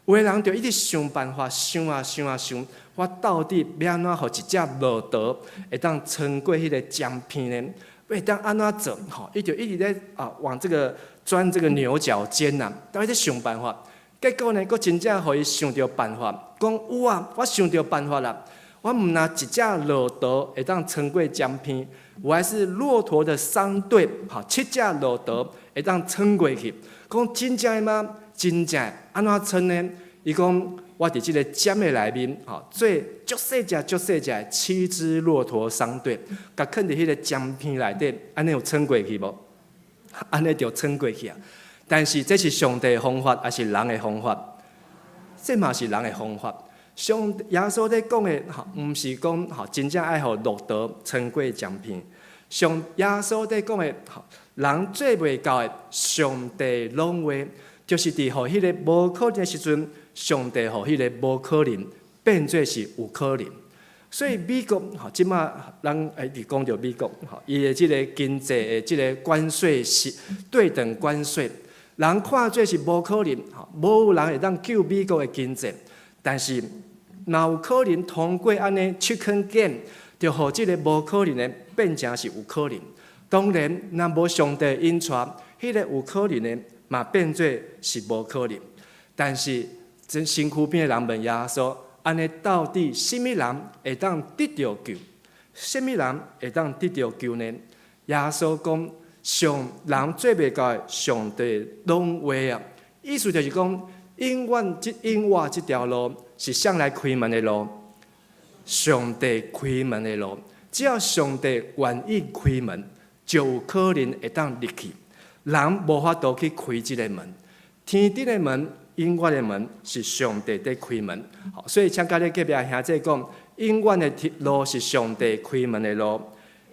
有的人就一直想办法，想啊想啊想，我到底要安怎，互一只骆驼会当撑过迄个江片呢？会当安怎做？吼，伊就一直在往这个钻这个牛角尖呐，都在想办法。结果呢，佫真正互伊想到办法，讲有啊，我想到办法啦。我唔拿一只骆驼会当撑过江片，我还是骆驼的商队，好，7只骆驼会当撑过去。讲真正的吗？真正的，安怎撑呢？伊讲我伫即个尖的内面，吼，做足细只7只骆驼商队，甲囥伫迄个江片内底，安尼有撑过去无？安尼就撑过去啊！但是这是上帝的方法，还是人的方法？这嘛是人的方法。耶稣在讲的，毋是讲真正爱互骆驼撑过江片。耶稣在讲的，人做袂到的，上帝拢话，就是伫互迄个无可能的时阵，上帝互迄个无可能变做是有可能。所以美国即马咱伫讲到美国，伊的即个经济的即个关税是对等关税，人看做是无可能，无有人会当救美国的经济，但是若有可能通过安尼chicken game，就互即个无可能的变成是有可能。当然，若无上帝引带，迄个有可能的嘛变做是无可能。但是真身躯边的人问耶稣，安尼到底什么人会当得到救？什么人会当得到救呢？耶稣讲，上人做袂到的，上帝拢话啊。意思就是讲，永远这条路是谁来开门的路？上帝开门的路。只要上帝愿意开门，就有可能会当入去。人无法度去开这个门，天顶的门、永远的门是上帝在开门。好，所以请家己隔壁兄弟讲，永远的路是上帝开门的路，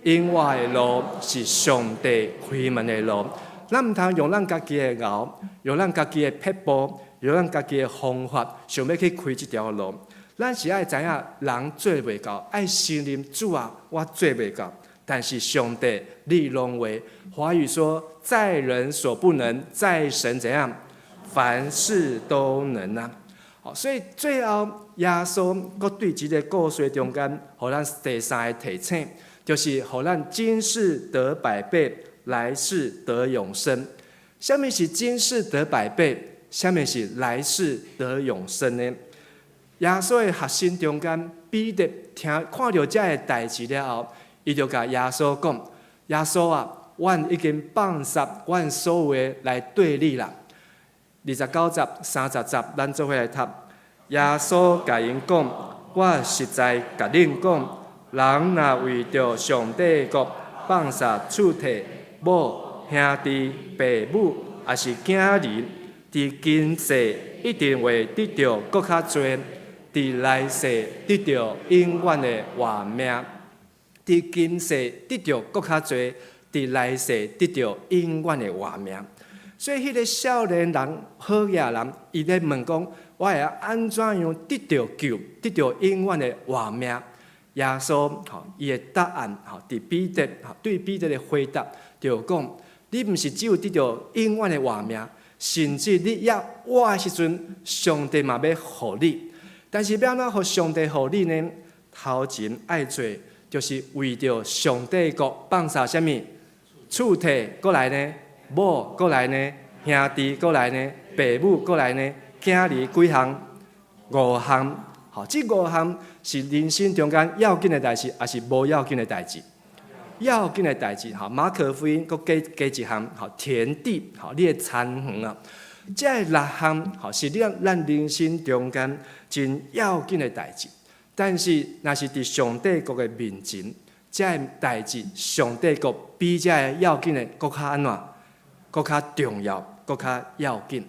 永远的路是上帝开门的路。咱唔通用咱家己的牛，用咱家己的撇步，用咱家己的方法，想要去开这条路。咱是爱知影，人做袂到，爱信任主啊，我做袂到。但是上帝你拢话，华语说，在人所不能，在神怎样，凡事都能啊。好，所以最后耶稣搁对这个故事中间，互咱第三个提醒，就是互咱今世得百倍，来世得永生。什么是今世得百倍？什么是来世得永生呢？耶稣的学生中间，彼得看到这个代志了后，伊就甲耶稣讲：耶稣啊，阮已经放下阮所有的来对你啦。29节、30节，咱做伙来读。耶稣甲因讲：我实在甲恁讲，人若为着上帝国放下厝体、某、兄弟、父母，也是囝儿，伫今世一定会得到搁较多。伫来世得到永远的活命，伫今世得到搁较侪，伫来世得到永远的活命。所以，迄个少年人、好野人，伊咧问讲：我会安怎样得到救，得到永远的活命？耶稣伊的答案伫彼得对彼得的回答，就讲：你毋是只有得到永远的活命，甚至你也活的时阵，上帝嘛要互你。但是要安怎互上帝互你呢？头前爱做，就是为着上帝国放下什么？厝体过来呢？某过来呢？兄弟过来呢？父母过来呢？囝儿几项？5项。好，这5项是人生中间要紧的代志，还是无要紧的代志？要紧的代志。好，马可福音佫加一项，好，田地，好，你的田园啊。这6项是咱人生中间真要紧的代志，但是若是伫上帝国的面前，这代志上帝国比这要紧的搁较安怎？搁较重要，搁较要紧。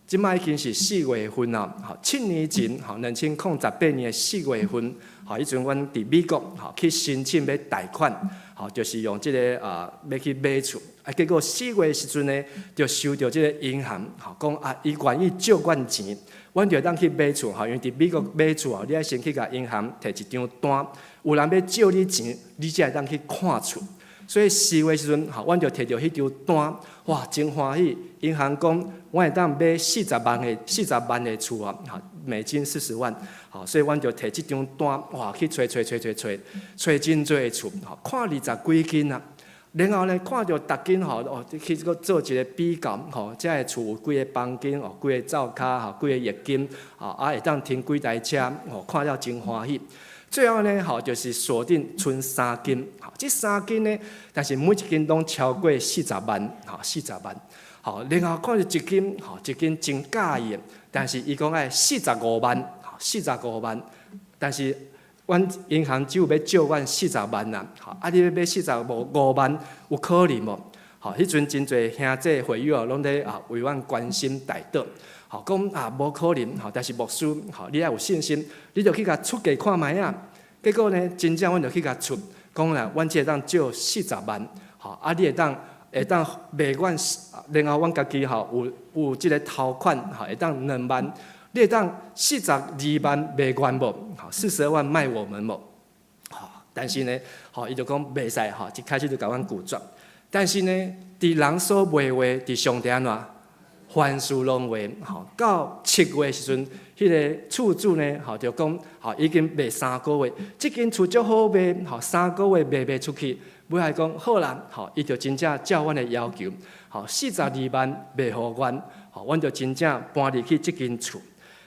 即摆已经是4月份啦，吼，7年前，吼，2018年4月份，吼，迄阵阮伫美国，吼，去申请要贷款，吼，就是用即个要去买厝，结果4月时阵呢，就收到即个银行，吼，讲伊愿意借阮钱，阮就当去买厝，吼，因为伫美国买厝吼，你爱先去甲银行摕一张单，有人要借你钱，你才会当去看厝。所以4月时阵，吼，阮就摕到迄张单，哇，真欢喜！银行讲，我会当买40万的厝啊，吼，美金40万，吼，所以阮就摕即张单，哇，去找真多的厝，吼，看20几间啊。然后呢，看到逐间吼，哦，去做一个比较，吼，遮个厝有几个房间，哦，几个灶骹，吼，几个浴间，吼，会当停几台车，吼，看了真欢喜。最后呢，吼，就是锁定剩3间，吼，这3间呢，但是每一间拢超过40万，吼，40万，吼，然后看到一间，吼，一间真介意的，但是伊讲爱45万，吼，45万，但是阮银行只有要借阮40万啦，吼，你要买45万，有可能无？吼，迄阵真侪兄弟会友拢咧为阮关心代祷。吼，讲无可能，吼，但是牧师，吼，你要有信心，你就去甲出价看卖啊。结果呢，真正阮就去甲出，讲啦，阮只会当借40万，吼，你会当卖阮，然后阮家己吼有即个头款，吼，会当2万，你会当42万卖阮无？吼，42万卖我们无？吼，但是呢，吼，伊就讲袂使，吼，一开始就甲阮拒绝。但是呢，伫人所卖话，伫上帝安怎？凡事拢话，吼，到7月时阵，迄个厝主呢，吼，就讲，吼，已经卖3个月，即间厝足好卖，吼，3个月卖出去，尾来讲好啦，吼，伊就真正照阮的要求，吼，42万卖互阮，吼，阮就真正搬入去即间厝，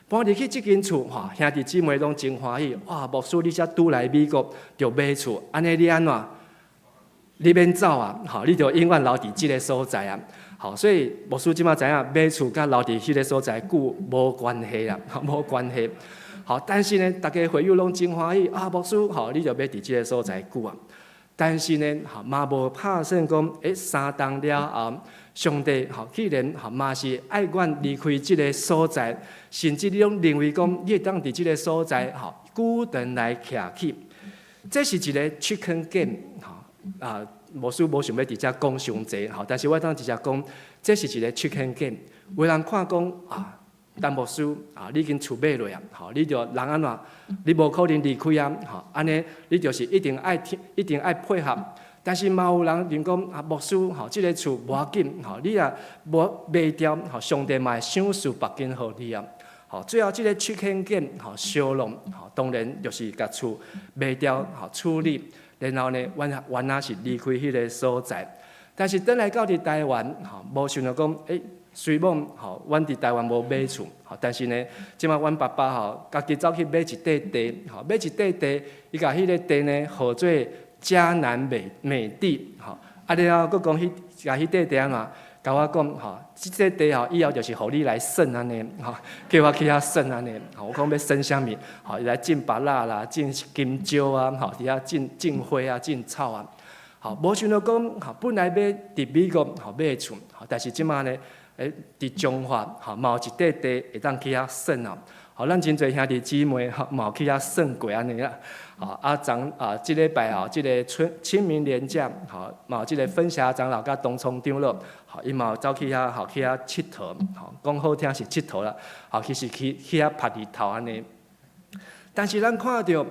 吼，兄弟姊妹拢真欢喜，哇，牧师你才拄来美国就买厝，安尼你安怎？你免走啊，吼，你就永远留伫即个所在啊。好，所以牧师即马知影买厝甲留伫迄个所在久无关系啦，无关系。好，但是呢，大家会友拢真欢喜牧师，吼，你就要伫即个所在久啊。但是呢，嘛无拍算讲，3冬了后，上帝既然嘛是爱阮离开即个所在，甚至你拢认为讲，你会当伫即个所在，久长来徛起，这是一个 chicken game， 牧师无想要直接讲伤济，但是我当直接讲，这是一个 chicken game。有人看讲陈牧师你已经厝买落啊，你就人安怎？你无可能离开啊，安尼你就是一定爱配合。但是嘛有人认讲牧师即个厝无要紧，你若无卖掉，上帝嘛会赏赐别间互你啊。最后即个 chicken game 烧弄，当然就是甲厝卖掉处理。然后呢，阮原来是离开迄个所在，但是转来到伫台湾，无想到讲，虽然阮伫台湾无买厝，但是呢，即摆阮爸爸家己走去买一块地，买一块地，伊甲迄个地呢号做嘉南美地，然后佫讲甲迄块地安怎？甲我讲即块地以后就是互你来算安尼，叫我去遐算安尼，我讲要算啥物？伊来种芭乐啦，种金蕉啊，伫遐种花啊，种草啊。无想到讲，本来要伫美国买厝，但是即马呢，伫中华嘛有一块地会当去遐算啊。咱真侪兄弟姊妹嘛有去遐算过安尼啦。即礼拜即个清明连假，嘛有即个分辖长老甲东冲长老，伊嘛有走去遐，佚佗，讲好听是佚佗啦，其实去遐晒日头安尼。但是咱看到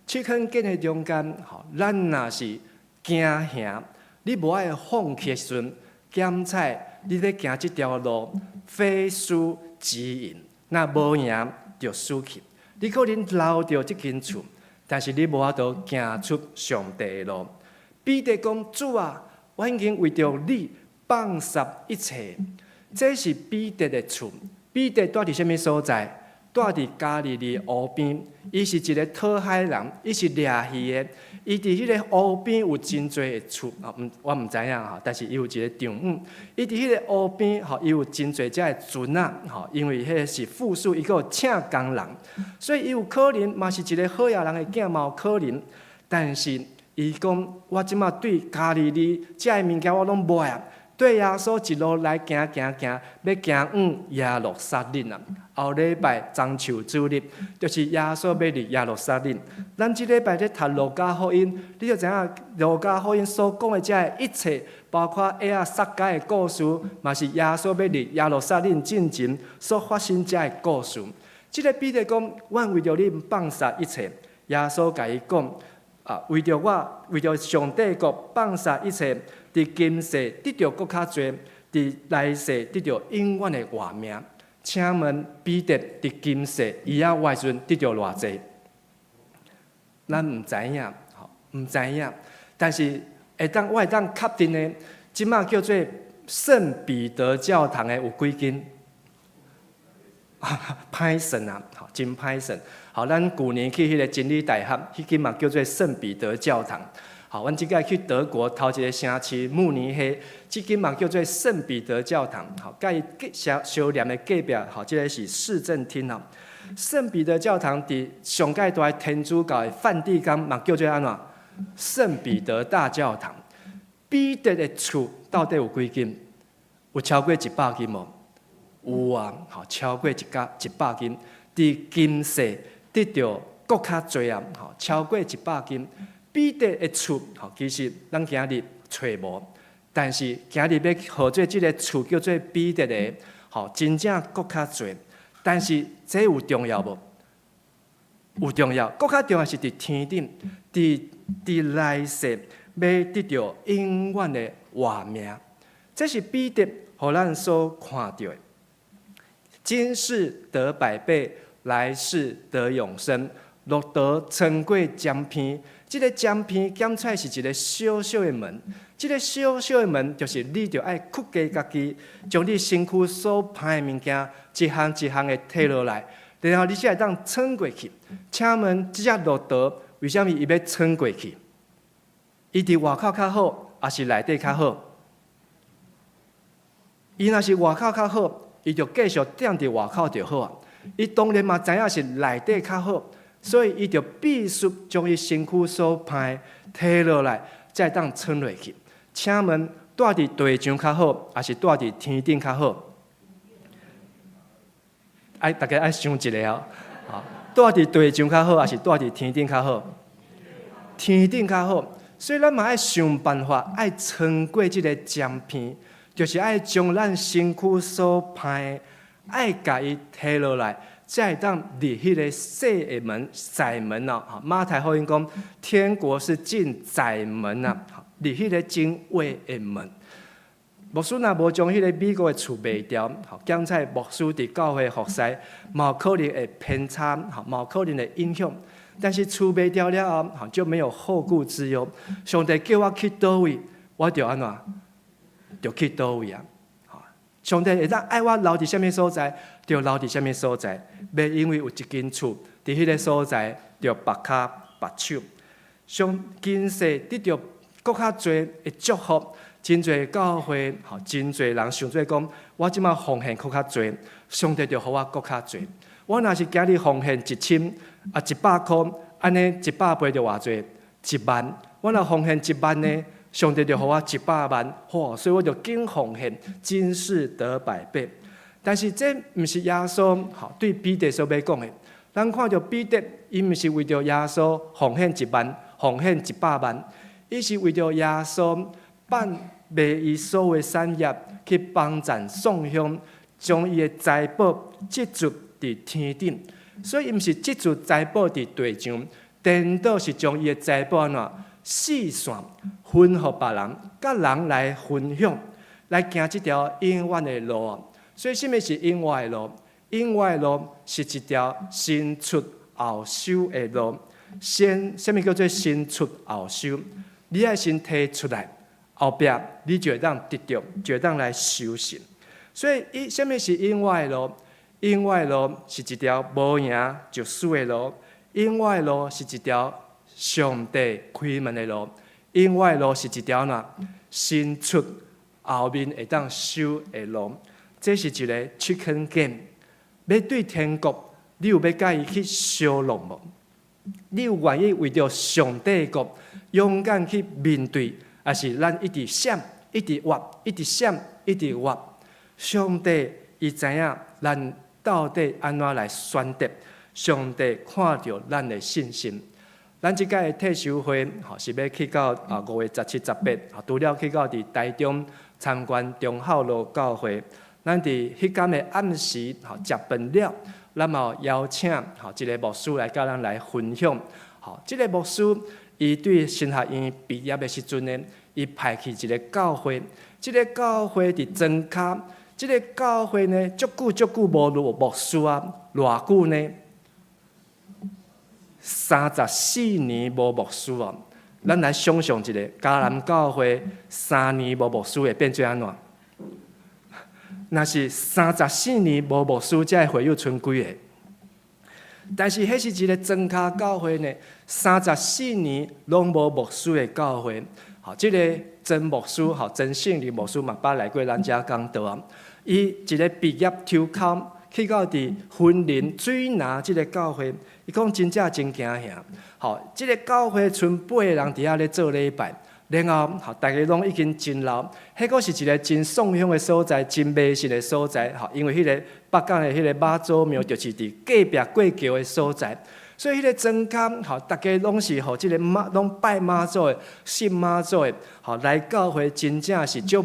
chicken game的中间，咱若是惊吓，你无爱放弃的时阵，检采你咧行即条路，非输即赢，那无赢就输去。你可能留着即间厝。但是你无法度行出上帝的路。彼得讲：主啊，我已经为着你放下一切。这是彼得的厝。彼得住伫什么所在？住伫加利利湖边。伊是一个讨海人，伊是掠鱼的。伊伫迄个湖边有真侪的厝，我毋知影但是伊有一个场午。伊伫迄个湖边伊有真侪只的船啊，因为迄个是富庶，伊佫有请工人，所以伊有可能嘛是一个好野人的囝，嘛有可能。但是伊讲，我即马对加利利遮的物件我拢无啊，对耶稣一路来行，要行耶路撒冷啊！后礼拜中秋主日，就是耶稣要入耶路撒冷。咱即礼拜咧读路加福音，你就知影路加福音所讲的遮的一切，包括撒该的故事，嘛是耶稣要入耶路撒冷进前所发生遮的故事。即个彼得讲，阮为着你放下一切，耶稣甲伊讲。为着我，为着上帝国放下一切，伫今世得到更较多，伫来世得到永远的活命。请问彼得伫今世伊仔外阵得到偌济？咱毋知影，毋知影。但是我会当确定的，即马叫做圣彼得教堂的有几间？歹神啊，真歹神。好，咱旧年去迄个真理大学，迄间嘛叫做圣彼得教堂。好，阮即摆去德国头一个城市慕尼黑，即间嘛叫做圣彼得教堂。好，甲伊相连的隔壁，好，即个是市政厅哦。圣彼得教堂伫上界大的天主教的梵蒂冈嘛叫做安怎？圣彼得大教堂。彼得的厝到底有几间？有超过100间无？有啊，好，超过100间。伫今世得到更较侪啊，超过100间。彼得的厝，其实咱今日找无，但是今日要号做即个厝叫做彼得的，真正更较侪。但是这有重要无？有重要，更较重要是伫天顶，伫来世要得到永远的活命。这是彼得互咱所看到的。今世得百倍，来世得永生。落得称过尖片，这个尖片检出是一个小小的门。这个小小的门，就是你着爱屈家家己，将你身躯所歹的物件一项一项的摕落来，然后你才会当撑过去。请问，这只落得为什么伊要撑过去？伊伫外口较好，还是内底较好？伊若是外口较好，伊就继续踮伫外口就好啊。伊当然嘛知影是内底较好。所以，伊就必须将伊身躯所歹摕落来，再当撑落去。请问，住伫地上较好，还是住伫天顶较好？大家爱想一下哦。住伫地上较好，还是住伫天顶较好？天顶较好。所以，咱嘛爱想办法，爱撑过即个尖片，就是爱将咱身躯所歹，爱甲伊摕落来。才会当入迄个小的门窄门哦，马太福音讲天国是进窄门啊，入迄个真话的门。牧师若无将迄个美国的厝卖掉，检测牧师伫教会服侍，嘛有可能会偏差，嘛有可能会影响。但是厝卖掉了后，就没有后顾之忧。上帝叫我去倒位，我就安怎？就去倒位啊！上帝会当爱我留伫什么所在，就留伫什么所在。袂因为有一间厝伫迄个所在，就拔骹拔手。上今世得到更较侪的祝福，真侪教会，真侪人想做讲，我即马奉献更较侪，上帝就互我更较侪。我若是今日奉献1000，100块，安尼100倍就偌侪？10000。我若奉献10000呢？上帝就给我100万，所以我就紧奉献，今世得百倍。但是这不是耶稣对彼得所要讲的。咱看到彼得，伊不是为着耶稣奉献1万，奉献100万，伊是为着耶稣办卖伊所有的产业，去帮赞送香，将伊的财宝积聚伫天顶。所以伊不是积聚财宝伫地上，颠倒是将伊的财宝安怎？四散分互别人，甲人来分享，来行这条永远的路。所以，什么是永远的路？永远的路是一条先出后收的路。什么叫做先出后收？你爱先摕出来，后壁你就会当得到，就会当来修行。所以，什么是永远的路？永远的路是一条无赢就输的路。永远的路是一条上帝开门的路，永远的路是一条先出后面会当收的路。这是一个 chicken game。要对天国，你有要介意去相弄无？你有愿意为着上帝国勇敢去面对，还是咱一直闪、一直活，一直闪，一直活。上帝伊知影咱到底安怎来选择，上帝看到咱的信心。咱即届的退休会，是要去到5月17、18，除了去到伫台中参观中孝路教会，咱伫迄天的暗时，食饭了，咱嘛邀请一个牧师来甲咱来分享。即个牧师伊对神学院毕业的时阵呢，伊派去一个教会，即个教会伫庄卡，即个教会呢，足久无落牧师啊，偌久呢？34年无牧师啊！咱来想象一下，迦南教会3年无牧师会变做安怎？若是34年无牧师，才会会友剩几个？但是迄是一个庄卡教会呢，34年拢无牧师的教会。即个真牧师，真圣灵牧师嘛，捌来过咱遮讲道啊。伊一个毕业抽考。去到伫婚林水拿即个教会，伊讲真正真惊吓。即个教会剩8个人伫遐咧做礼拜，然后大家拢已经真老。迄个是一个真爽香的所在，真迷信的所在。因为迄个北港的迄个妈祖庙，就是伫隔壁过桥的所在。所以迄个庄卡，大家拢是即个拢拜妈祖的、信妈祖的，来教会真正是足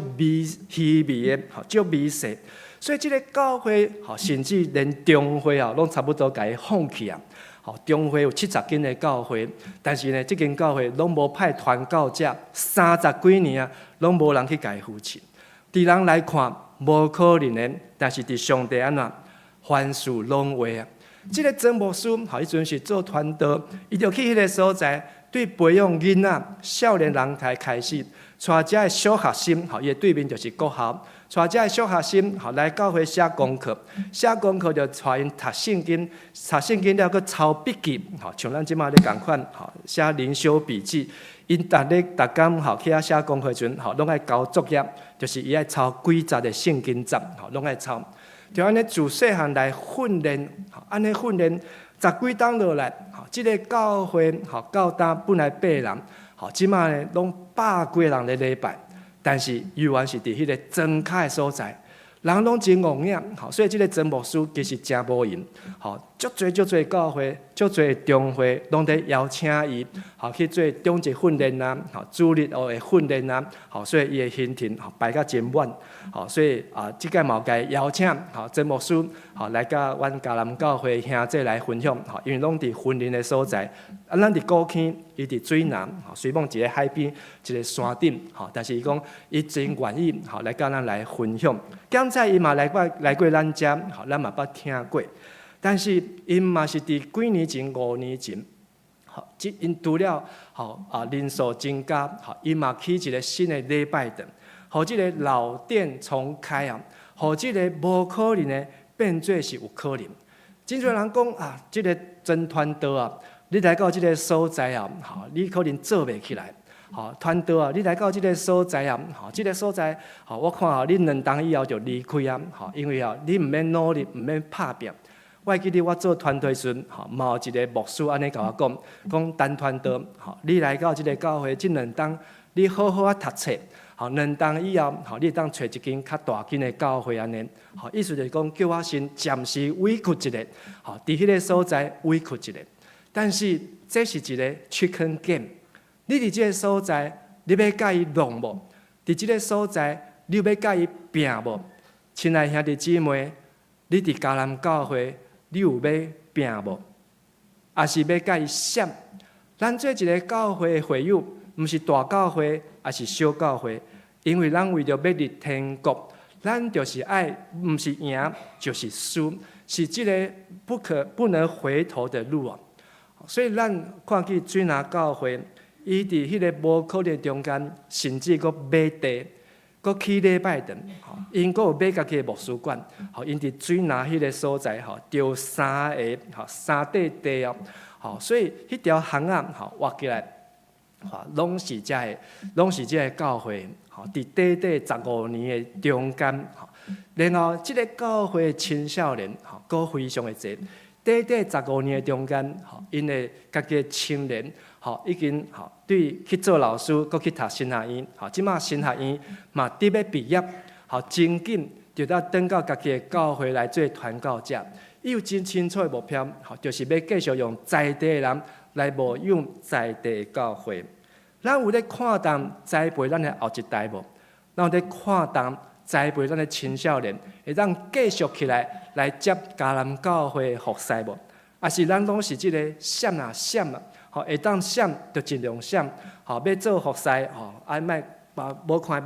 稀微的，足微细。所以这个教会，甚至连中会拢差不多甲伊放弃啊。中会有70间的教会，但是呢，这间教会拢无派传教者，30几年啊，拢无人去甲伊扶持。伫人来看，无可能的，但是伫上帝安怎，凡事拢有啊。这个曾牧师，伊阵是做传道，伊就去迄个所在，对培养囡仔、少年人才开始，带遮的小学生，伊的对面就是国校。带遮个小学生，来教会写功课，写功课就带因读圣经，读圣经了佫抄笔记，像咱即马咧共款，写灵修笔记。因逐工去遐写功课时阵，拢爱交作业，就是伊爱抄几节的圣经节，拢爱抄。就安尼自细汉来训练，安尼训练10几冬落来，即个教会教单本来8人，即马呢拢100几人咧礼拜。但是犹原是伫迄个庄卡的所在，人拢真戆眼，所以即个曾牧师其实真无闲，足侪教会、足侪中会拢在邀请伊，去做中级训练啊，主日的训练啊，所以伊的行程排甲真满，所以即届嘛该邀请曾牧师来甲阮迦南教会兄弟来分享，因为拢伫婚姻的所在，咱伫古坑，伊伫水南，虽望一个海边，一个山顶，但是伊讲伊真愿意来甲咱来分享。检测伊嘛来过咱遮，咱嘛捌听过。但是因嘛是伫几年前、5年前，因除了人数增加，因嘛起一个新的礼拜堂，互即个老店重开啊，互即个无可能的变做是有可能。真侪人讲即个真团道啊，你来到即个所在啊，你可能做袂起来。团道啊，你来到即个所在啊，即个所在，我看你2冬以后就离开啊，因为你毋免努力，毋免拍拼。我记得我做团队时，嘛有一个牧师安尼甲我讲单团道，你来到即个教会，即2冬你好好读册，2冬以后，你当找一间较大间的教会安尼，意思就是讲叫我先暂时委屈一下，伫迄个所在委屈一下。但是这是一个 chicken game。你伫即个所在，你要甲伊弄无？伫即个所在，你要甲伊拼无？亲爱兄弟姊妹，你伫迦南教会，你有要拼无？还是要甲伊闪？咱做一个教会的会友，毋是大教会，还是小教会？因为咱为着要入天国，咱就是爱，毋是赢就是输，是即个不能回头的路啊！所以咱看去水拿教会。伊伫迄个无可能中间，甚至佫买地，佫起礼拜堂，因佫有买家己的牧师馆，因伫水拿迄个所在，着3块地哦，所以迄条巷仔挖起来，拢是即个教会，伫短15年的中间，然后即个教会青少年，佫非常的侪。短短15年的中间，因为家己的青年，已经对去做老师，搁去读神学院，即马神学院嘛伫要毕业，真紧就要转到家己的教会来做传教者。伊有真清楚的目标，就是要继续用在地的人来牧养在地的教会。咱有咧看重栽培咱的后一代无？咱有咧看重栽培咱的青少年，会当继续起来接迦南教会服侍无？还是咱拢是即个闪啊闪啊，会当闪就尽量闪，要做服侍，爱莫无快，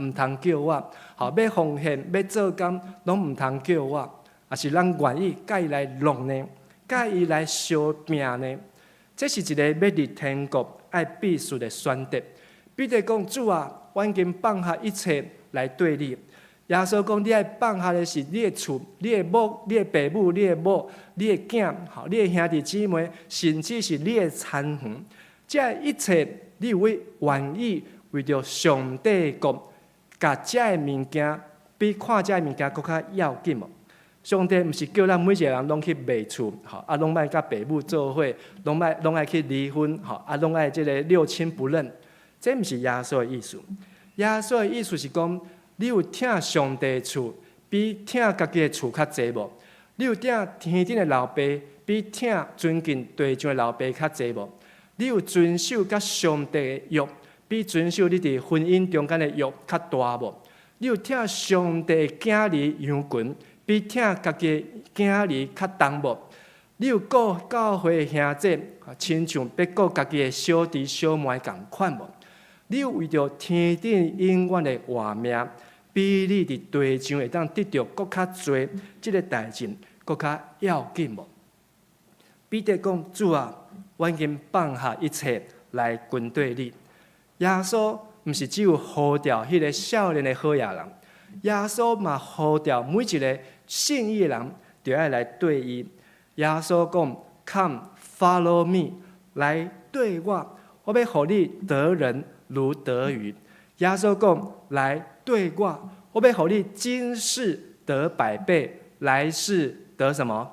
毋通叫我，要奉献要做工，拢毋通叫我。也是咱愿意甲伊来弄呢，甲伊来相拼呢？这是一个要入天国爱必须的选择。彼得讲：主啊，我已经放下一切来对你。耶稣讲：你爱放下的是你的厝、你的某、你的爸母、你的某、你的囝、你的兄弟姊妹，甚至是你的田园。这一切，你有愿意为着上帝国，甲这物件比看这物件更较要紧无？上帝毋是叫咱每一个人拢去卖厝，拢爱甲爸母做伙，拢爱去离婚，拢爱即个六亲不认。这毋是耶稣的意思。耶稣的意思是讲，你有疼上帝的厝，比疼家己的厝较济无？你有疼天顶的老爸，比疼尊敬地上的老爸较济无？你有遵守甲上帝的约，比遵守你伫婚姻中间的约较大无？你有疼上帝的囝儿羊群，比疼家己的囝儿较重无？你有顾教会的兄弟，亲像要顾家己的小弟小妹共款无？你有为着天顶永远的活命，比你伫地上会当得到更较多即个代志，更较要紧无？彼得讲：主啊，我已经放下一切来跟对你。耶稣毋是只有呼召迄个少年的好野人，耶稣嘛呼召每一个信义的人，就要来对伊。耶稣讲 ：Come, follow me， 来对我，我要互你得人如得鱼。耶稣讲：来对我，我要互你今世得百倍，来世得什么？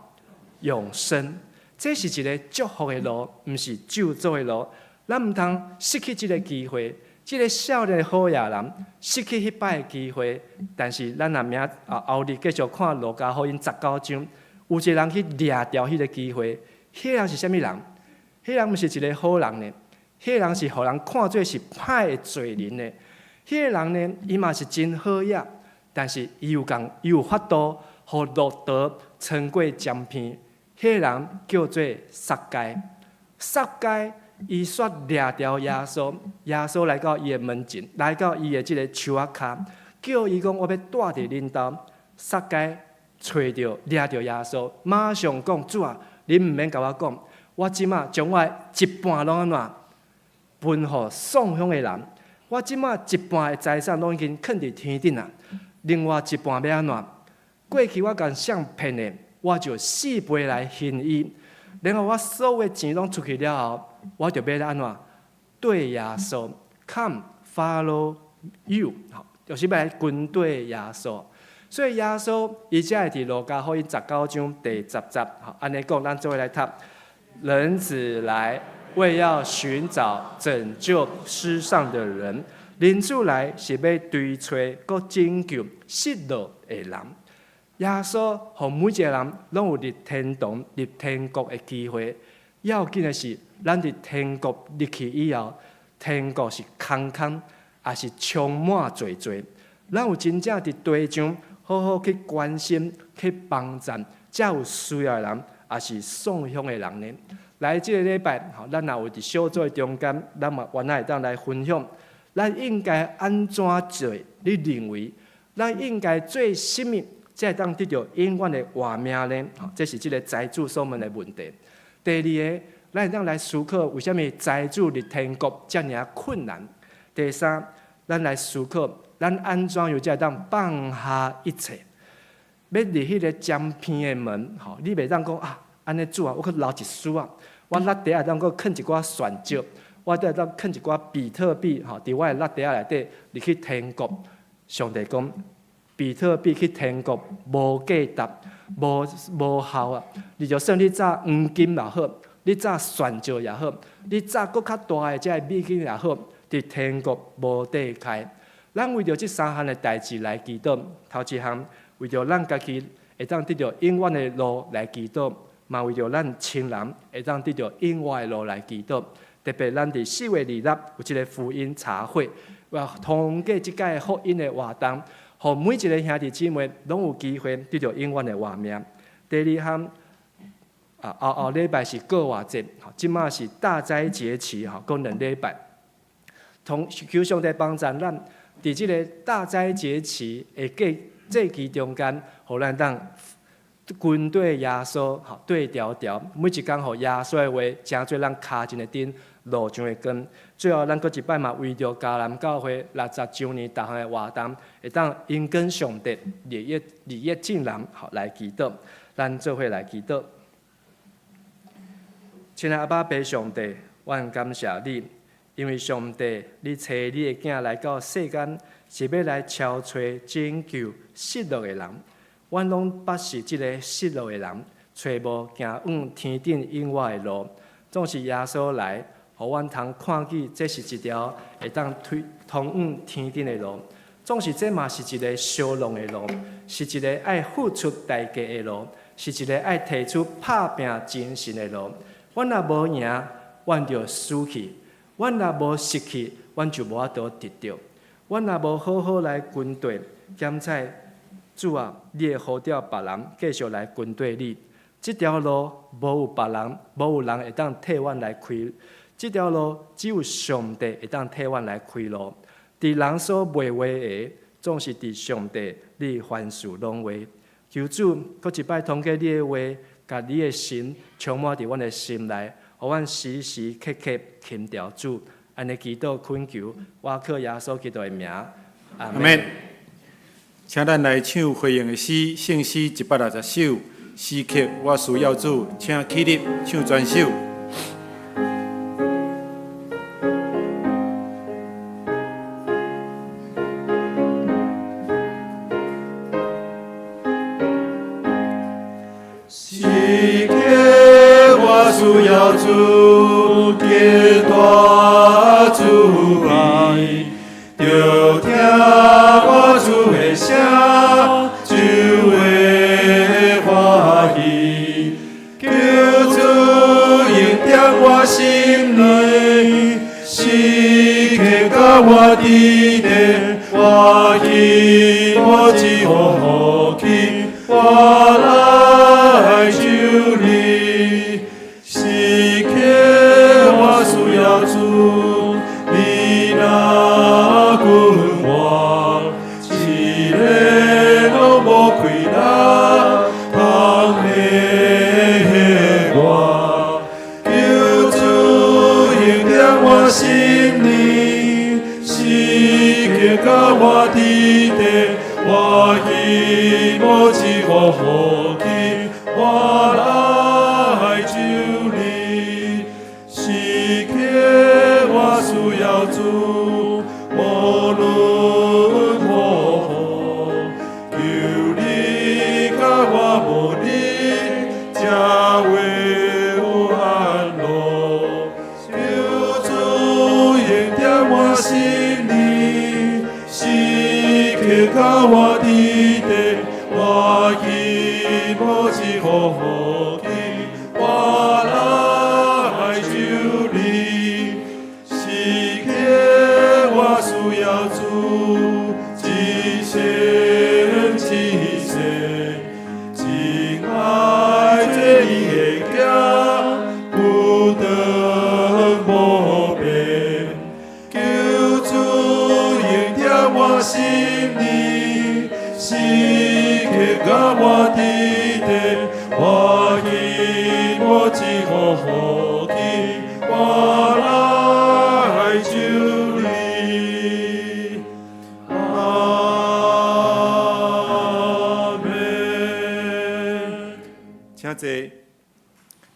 永生。这是一个祝福的路，毋是咒诅的路。咱毋通失去这个机会，这个少年的好野人失去迄摆的机会。但是咱若后日继续看路加福音19章，有一个人去掠掉迄个机会。迄个人是啥物人？迄个人毋是一个好人呢？迄个人是互人看做是歹的罪人呢？迄个人呢，伊嘛是真好野，但是伊有法度，互路德撑过江片。迄个人叫做撒该，撒该伊煞掠掉耶稣，耶稣来到伊的门前，来到伊的即个树仔骹，叫伊讲：我要住伫恁兜。撒该找着掠着耶稣，马上讲：主啊，恁毋免甲我讲，我即马将我一半拢安怎分互送乡的人，我即马一半的财产拢已经囥伫天顶啊，另外一半要安怎？过去我共相骗的。我就4倍来还伊，然后我所有的钱拢出去了后，我就要安怎对耶稣 ，Come follow you， 就是要来跟对耶稣。所以耶稣伊才会伫路加福音19章第10节，安尼讲，咱做伙来读。人子来，为要寻找拯救世上的人，人子来是要追找搁拯救失落的人。耶稣互每一个人拢有入天堂、入天国的机会。要紧的是，咱伫天国入去以后，天国是空空，也是充满罪罪。咱有真正伫地上好好去关心、去帮助，才有需要的人，也是送乡的人呢。来这个礼拜，咱若有伫小组中间，咱嘛原来会当来分享，咱应该安怎做？你认为，咱应该做什么？才会当得到永远的活命呢？这是这个财主所问的问题。第二个，咱会当来思考为什么财主入天国这么困难？第三，咱来思考，咱安怎又才会当放下一切？要入迄个江片的门，你袂当讲啊，安尼主啊，我去留一丝啊，我落地会当搁囥一寡蒜椒，我会当囥一寡比特币，伫我的落地内底入去天国。上帝讲。比特币去天国无价值、无效啊！你就算你早黄金也好，你早选石也好，你早搁较大的这美金也好，伫天国无地开。咱为着这三项的代志来祈祷，头一项为着咱家己会当得到永远的路来祈祷，嘛为着咱亲人会当得到永远的路来祈祷。特别咱伫4月26有一个福音茶会，通过即届福音的活动，互每一个兄弟姊妹拢有机会得到永远的活命。第二项后礼拜是过活节，即马是大斋节期，过2礼拜。求上帝帮助咱，伫即个大斋节期的节期中间，互咱当军队耶稣对调调，每一工互耶稣的话，诚做咱骹前的灯，路上的光。最后，咱搁一摆嘛，为着迦南教会60周年大项的活动，会当因跟上帝日夜敬人来祈祷，咱做伙来祈祷。亲爱阿爸爸上帝，阮感谢你，因为上帝，你找你的囝来到世间，是要来超找拯救失落的人。阮拢捌是即个失落的人，找无行往天顶永远的路。总是耶稣来，互阮通看见，这是一条会当通往天顶的路。总是这嘛是一个烧long的路，是一个爱付出代价的路，是一个爱提出拍拼精神的路。阮若无赢，阮就输去；阮若无失去，阮就无法度得到。阮若无好好来军队检查。主啊，你会呼召别人继续来跟对你。这条路无有别人，无有人会当替阮来开。这条路只有上帝会当替阮来开路。伫人所袂话的，总是伫上帝你凡事拢话。求主，搁一摆通过你的话，甲你的心充满伫阮的心内，互阮时时刻刻勤调主。安尼祈祷恳求，我靠耶稣基督的名，阿门。请咱来唱回应的诗，圣诗160首，诗曲我需要主，请起立唱全首。诗曲我需要主，给大主爱，就听我主的声，就会欢喜。求主引导我心内，诗曲甲我伫地，我喜我只好去，我来就你。诗曲我需要主，你若阮我，一个拢无亏啦，通的我。求主引导我心里，诗曲甲我伫地，我喜我只好好去，我来就你。诗曲我需要主，无论何方，求你甲我无你，才会有安乐。求主引导我心里，诗曲甲我伫地，我喜我只好好去，我来就你。诗曲我需要主，一生一世，真爱做你的囝，不得无变。求主引导我心里，诗曲甲我伫地，我喜我只好好去，我来就你。阿门。请坐。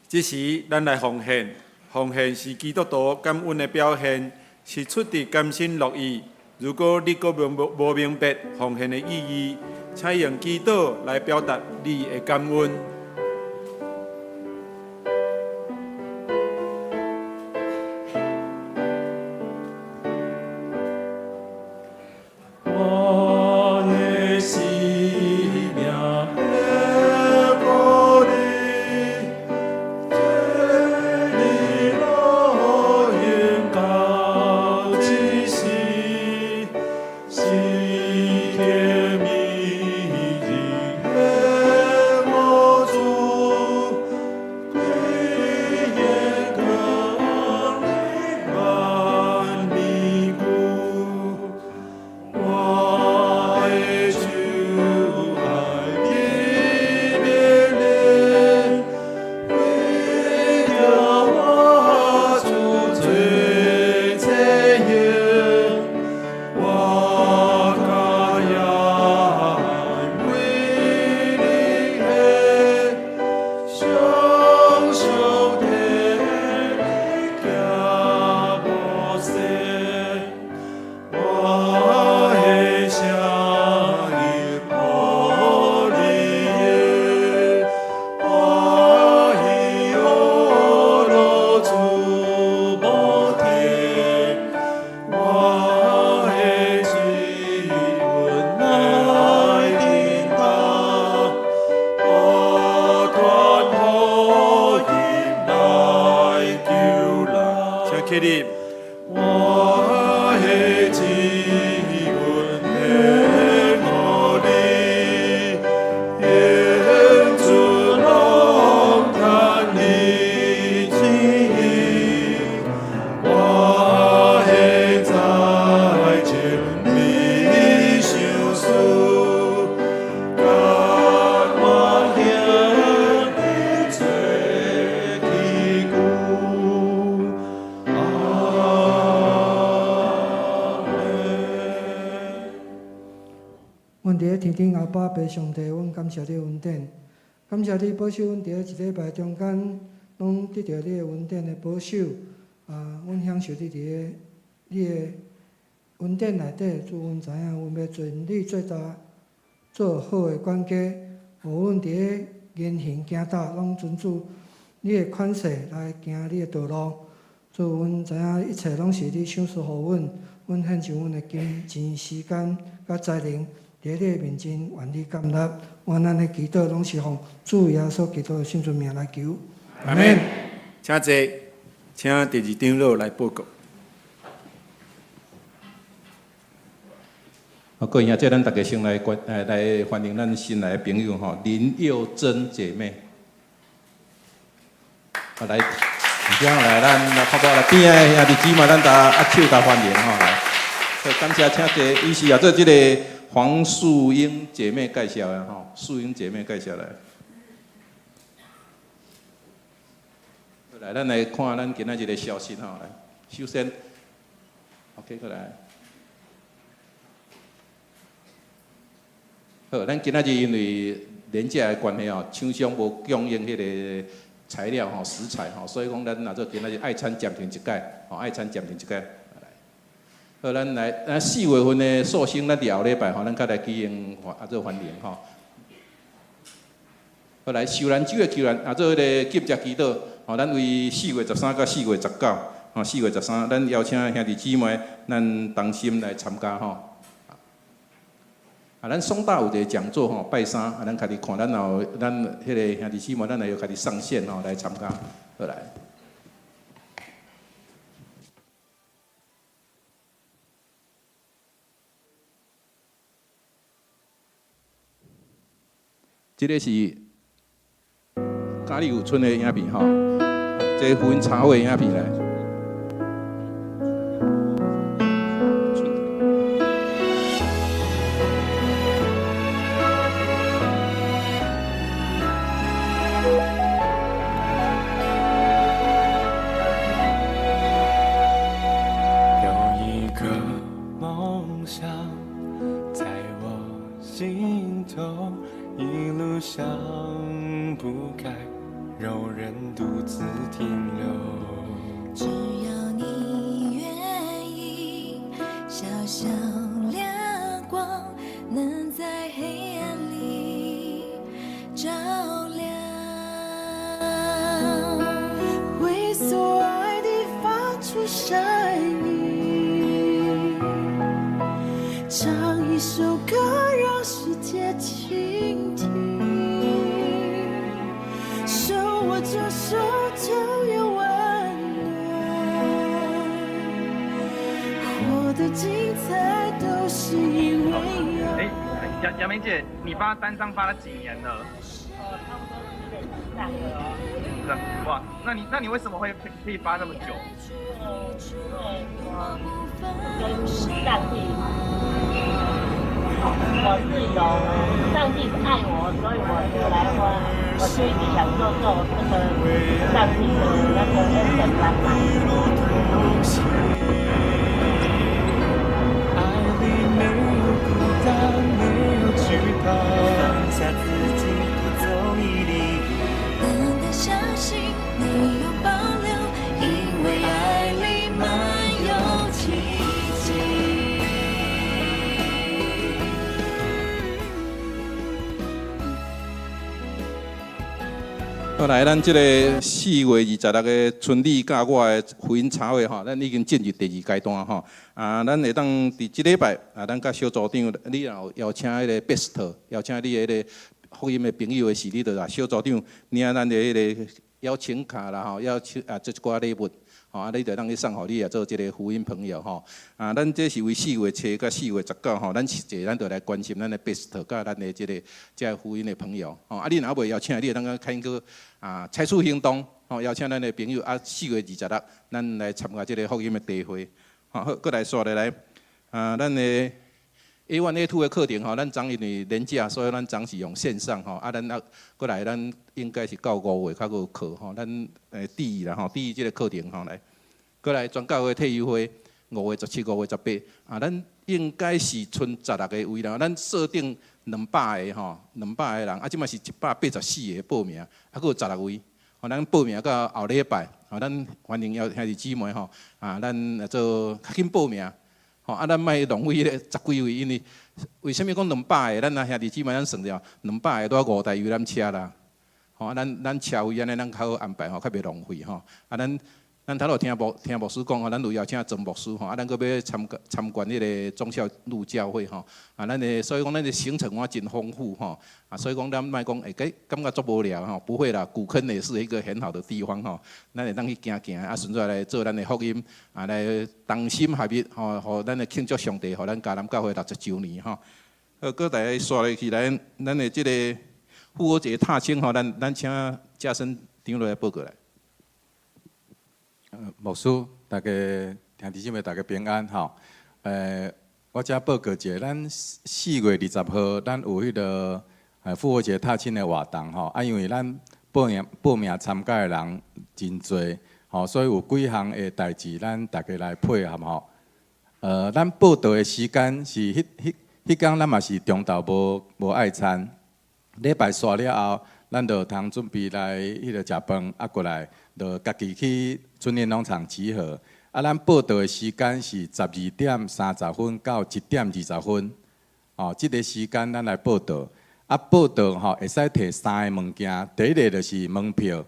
这时，咱来奉献。奉献是基督徒感恩的表现，是出自甘心乐意，如果你阁无明白奉献的意义，请用祈祷来表达你的感恩。我的生命的鼓励，这里路永高之时，世界迷离的无助，归耶个你万米古。我的主爱你别离，为了我主最最远，我个人为你的双手的脚步线。我的声音破裂，我以后路主无停，我的水温来领导，我团好运来救人。请起立。我的志愿的努力，永存龙潭的记忆。我的在前你相思，甘我向你做旗鼓。阮伫咧天顶阿爸爸上帝，阮感谢你的恩典，感谢你保守阮伫咧一礼拜中间，拢得到你的恩典的保守。阮享受你的恩典内底，主阮知影，阮要尽力做大，做好的管家，无论伫咧言行行道，拢遵守你的款式来行你的道路。主，阮知影一切拢是你赏赐互阮，阮献上阮的金钱、时间、甲才能。伫你的面前，愿你感纳，愿咱的祈祷拢是奉主耶稣基督的圣尊名来求。阿免，请坐，请第二长老来报告。各位兄姐，咱大家先来欢迎咱新来的朋友吼，林佑珍姐妹。来，而家来咱泡泡来边的兄弟姊妹，咱搭握手搭欢迎吼来。感谢，请坐，伊是做这个黄素英姐妹介绍的吼，素英姐妹介绍来。来，咱来看咱今仔日的消息吼来。首先 ，OK， 过来。好，咱今仔日因为年假的关系吼，厂商无供应迄个材料吼、食材吼，所以讲咱若做今仔日爱餐暂停一届，吼爱餐暂停一届。好，咱4月份的寿星，咱伫后礼拜吼，咱较来举行做欢迎吼。好来，秀兰酒的球员做迄个吉节祈祷，吼，咱为4月13到4月19，吼4月13，咱邀请兄弟姊妹，咱同心来参加吼。咱松大有一个讲座吼，拜三，咱家己看，咱后咱迄个兄弟姊妹，咱来家己上线吼来参加，好来。这个是嘉里有村的影片吼，这福音茶会影片来。有一个梦想在我心头。一路上不该有人独自停留，只要你愿意，小小声音，唱一首歌让世界倾听，手握着手就有温暖，活得精彩都是因为有。杨梅姐，你发单张发了几年了？差不多4年以上了。哇，那你为什么会可以发那么久？因为我跟上帝，我是有上帝爱我，所以我就来发，我就一直想做这个上帝的那个恩典帮忙。放下自己，多走一里，能够相信没有保留，因为爱里满有奇迹。好来，咱这个4月26日春丽甲我的福音茶会吼，咱已经进入第2阶段吼。咱会当伫即礼拜咱甲小组长，你若邀请迄个 best， 邀请你迄个福音的朋友的是，你着啦小组长领咱的迄个邀请卡啦吼，邀请这一寡礼物。吼，你着当去送互你做即个福音朋友吼。咱这是为4月初到4月19号，咱是坐，咱着来关心咱的 best， 甲咱的即个福音的朋友。吼，你若未邀请，你当个看个采取行动，吼，邀请咱的朋友4月26日，咱来参加即个福音的大会。好，搁来说来，咱的 A1、A2 的课程吼，咱昨因为年假，所以咱昨是用线上吼，咱搁来咱应该是到5月较有课吼，咱第2啦吼，第2即个课程吼来，搁来全教会退休会5月17、5月18，咱应该是剩16个位啦，咱设定200个吼，200个人，即马是184个报名，搁有16位，吼，咱报名到后礼拜，吼，咱欢迎兄弟姊妹吼，咱做较紧报名。吼，咱莫浪费咧10几位，因为什么讲200个？咱兄弟姊妹咱算了，200个都要5台游览车啦。吼，咱车位安尼咱较好安排吼，较袂浪费吼。咱头路听牧师讲吼，咱有邀请曾牧师吼，咱搁要参观迄个忠孝路教会吼。咱的所以讲咱的行程哇真丰富吼。所以讲咱莫讲感觉足无聊吼，不会啦，古坑也是一个很好的地方吼。咱会当去行行，顺便来做咱的福音，来同心合一吼，互咱的庆祝上帝，互咱迦南教会60周年吼。搁大家刷落去来，咱的即个复活节踏青吼，咱请嘉生长老来报告来。牧师，大家兄弟姊妹，大家平安吼。我遮报告一下，咱4月20号，咱有迄个复活节踏青的活动吼。因为咱报名参加的人真多，吼，所以有几项的代志，咱大家来配合吼。咱报道的时间是迄天，咱嘛是中昼无爱餐。礼拜刷了后，咱就通准备来迄个食饭，过来就家己去春联农场集合。咱报道的时间是12点30分到1点20分，即个时间咱来报道。报道吼会使摕3个物件，第一个就是门票，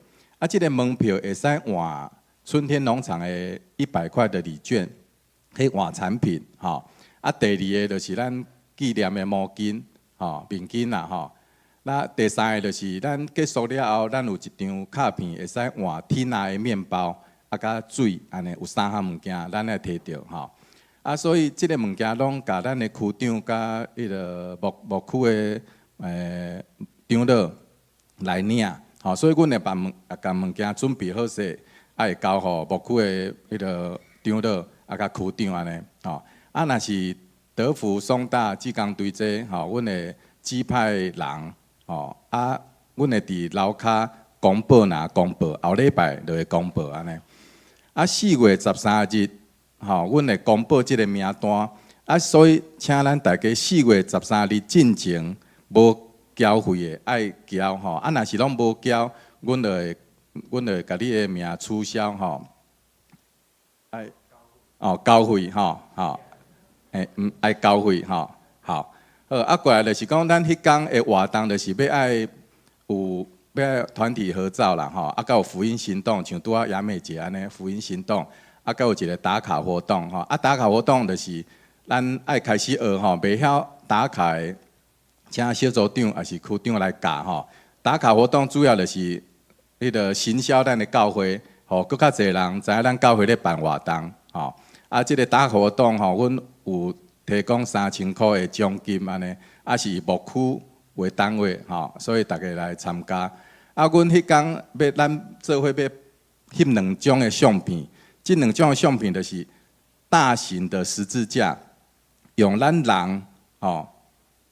即个门票会使换春天农场的100块的礼券，去换产品，第二个就是咱纪念的毛巾，面巾啦，那第三个就是咱结束了后，咱有一张卡片会使换天下的面包，甲水安尼有3项物件，咱来摕到所以即个物件拢甲咱的区长甲迄个牧区的长老来领，所以阮会把物件准备好势，会交互牧区的迄个长老甲区长安尼，若是德福、松大、志工队这，阮的指派人。阮会伫楼骹公布公布，后礼拜就会公布安尼。4月13日，阮会公布即个名单。所以请咱大家4月13日进前无交费的爱交吼。若是拢无交，阮就会甲你的名取消吼。交费爱交费好。过来就是讲，咱迄天的活动就是要团体合照啦，甲有福音行动，像拄仔杨美姐安尼福音行动，佮有一个打卡活动吼，打卡活动就是咱爱开始学吼，袂晓打卡的，请小组长还是区长来教吼。打卡活动主要就是迄个行销咱的教会，吼，搁较侪人知影咱教会咧办活动吼。即个打卡活动吼，阮有提供3000块的奖金安尼，是以牧区为单位吼，所以大家来参加。阮迄天要咱做伙要翕2种的相片，即2种的相片就是大型的十字架，用咱人吼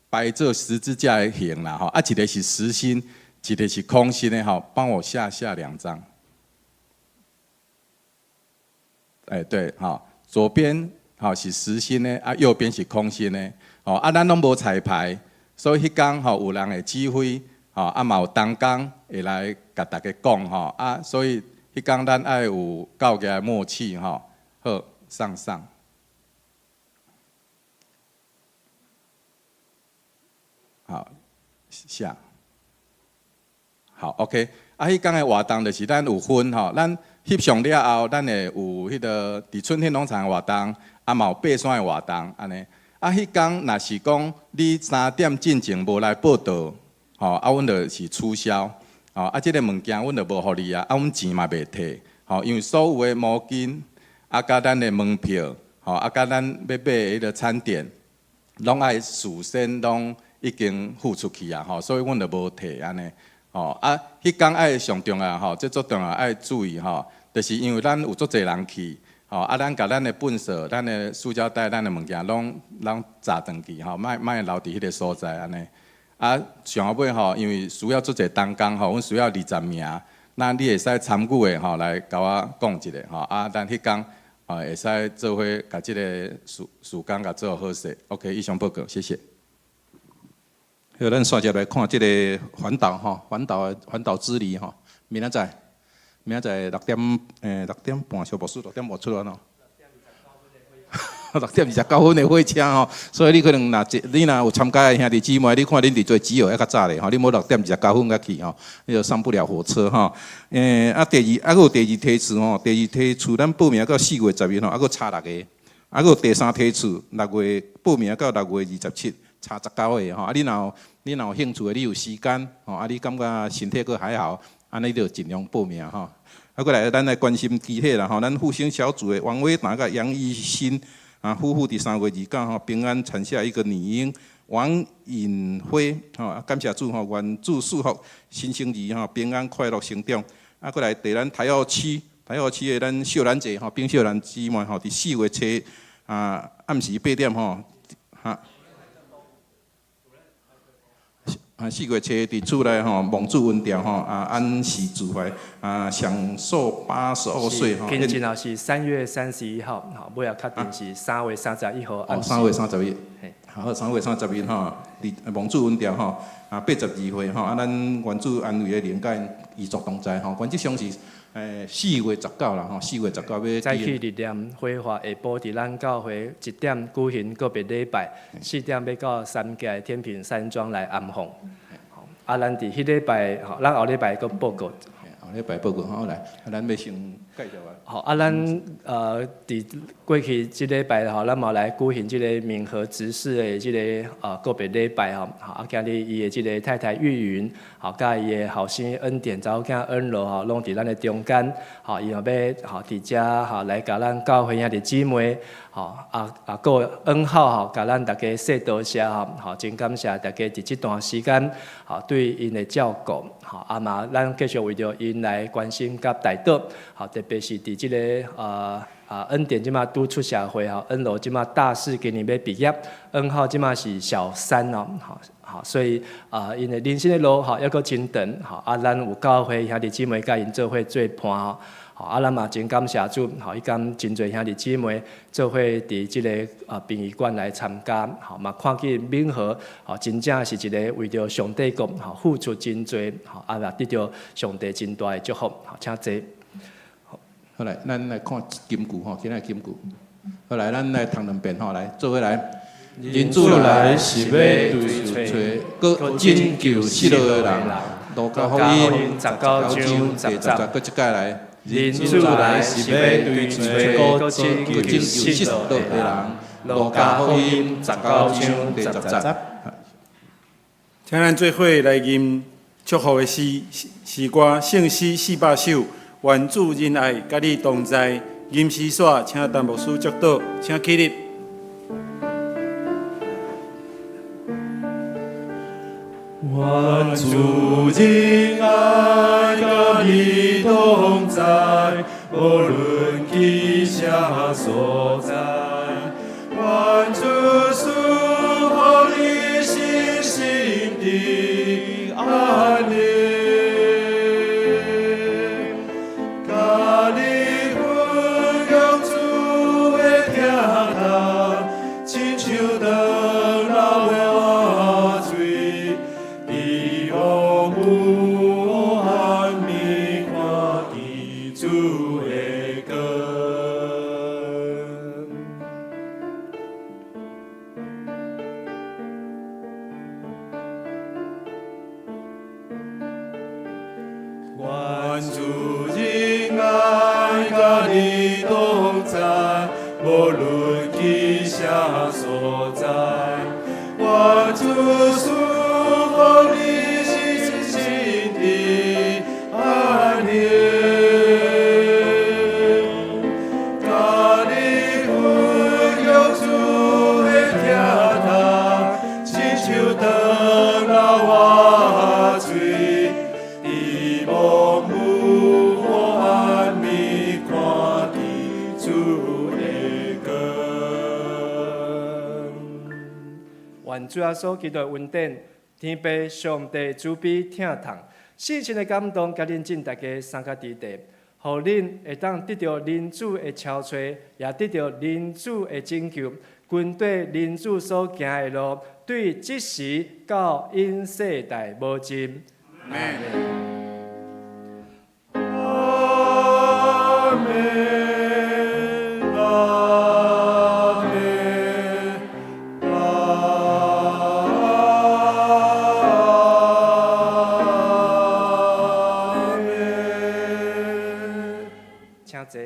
摆做十字架的形啦吼，一个是实心，一个是空心的吼，帮我下2张。对，左边是实心的，右边是空心的，咱拢无彩排，所以迄天有人会指挥，嘛有同工会来甲大家讲，所以迄天咱爱有教家默契，好，上。好，下。好 ，OK。迄天的活动就是咱有分咱翕相了后，咱会有迄个伫春天农场的活动，嘛有爬山的活动，安尼。迄天若是讲你3点进前无来报道，阮就是取消。即个物件阮就无互你阮钱嘛袂摕，因为所有的毛巾，甲咱的门票，甲咱要买迄个餐点，拢爱事先拢已经付出去所以阮就无摕安尼。迄天爱上重要这足重要爱注意就是因为咱有足侪人去，咱甲咱的粪扫、咱的塑胶袋、咱的物件拢砸转去莫留伫迄个所在安尼。上后尾因为需要足侪同工阮需要20名，那你会使参与的来甲我讲一下咱迄天会使做伙甲即个时间甲做好势。OK， 以上报告，谢谢。好，咱线接来看即个环岛环岛之旅明仔载6点半小巴士6点半出来喏。6点29分的火车所以你可能你若有参加的兄弟姊妹，你看恁伫做只号还较早咧你无6点29分才去你就上不了火车第二有第二梯次第二梯次咱报名到4月10日还差6个，还有第三梯次6月报名到6月27。差19个你若有兴趣的，你有时间你感觉身体佫还好，安尼就尽量报名过来咱来关心具体啦咱复兴小组的王伟达甲杨义新夫妇伫3月29平安产下一个女婴王颖辉感谢主愿主祝福新生儿平安快乐成长过来伫咱台澳区的咱秀兰姐冰秀兰姊妹伫4月初暗时8点4月初伫厝内蒙主温调安息自怀享受82岁今前是3月31号，尾也确定是3月31号。3月31，好，3月31伫蒙主温调82岁咱原主安慰的灵感遗族同在原则上是4月19啦4月19要。早起日念火化，下晡伫咱教会1点举行个别礼拜，4点要到三界天平山庄来安放。咱伫迄礼拜，咱后礼拜个报告。后礼拜报告来，咱要先介绍咱伫过去即礼拜咱嘛来举行即个闽和执事的即个个别礼拜今日伊的即个太太玉云，甲伊的后生恩典查某囝恩罗拢伫咱的中间，伊要伫遮来甲咱教会兄弟姊妹，个恩好甲咱大家说多谢真感谢大家伫即段时间对因的照顾，嘛咱继续为着因来关心甲代祷，特别是伫即个恩典即马拄出社会恩罗即马大四今年要毕业，恩浩即马是小3所以因的人生的路抑阁真长咱有教会兄弟姊妹甲因做伙做伴咱嘛真感谢主伊敢真侪兄弟姊妹做伙伫即个殡仪馆来参加嘛看见闽和真正是一个为着上帝国付出真侪嘛得到上帝真大的祝福请坐。好来，咱来看金句今仔金句。好来，咱来读2遍来，做伙来。人主来是要对找拯救失落的人，路加福音19章第10节，搁一届来。人主来是要对找各种求救失道的人，路加福音19章第10节。请咱做伙来吟祝福的诗，是歌圣诗400首，愿主仁爱甲你同在。吟诗煞，请陈牧师祝祷，请起立。愿主仁爱甲你同在，无论去啥所在。愿主赐予你信心的安宁，甲你分享主的疼痛，亲像长老的活水。地往无限面看见主的光，愿主仁爱甲你同在，无论去啥所在，愿主赐予你信心的安宁，甲你分享主的疼痛，亲像长老活水，地望无限面看见主的光。愿主耶稣基督的恩典。天父上帝慈悲疼痛，细心的感动，甲恁尽大家三脚伫地，互恁会当得到恁主的超吹，也得到恁主的拯救，跟对恁主所行的路，对即时到因世代无尽。阿门。坐。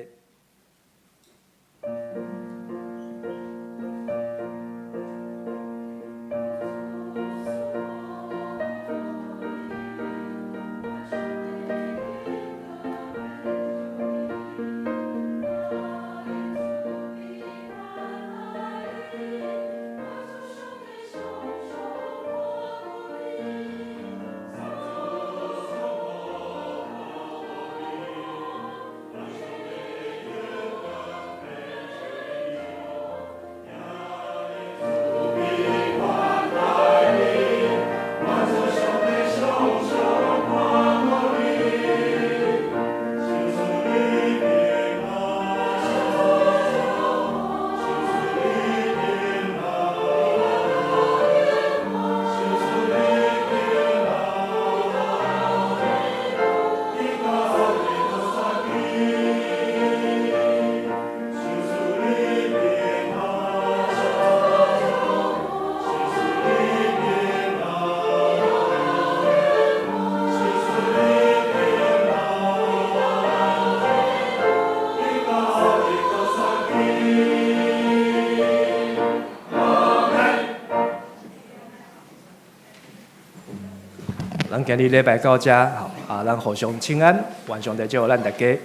咱今日礼拜到这，咱互相请安，愿上帝祝福咱大家。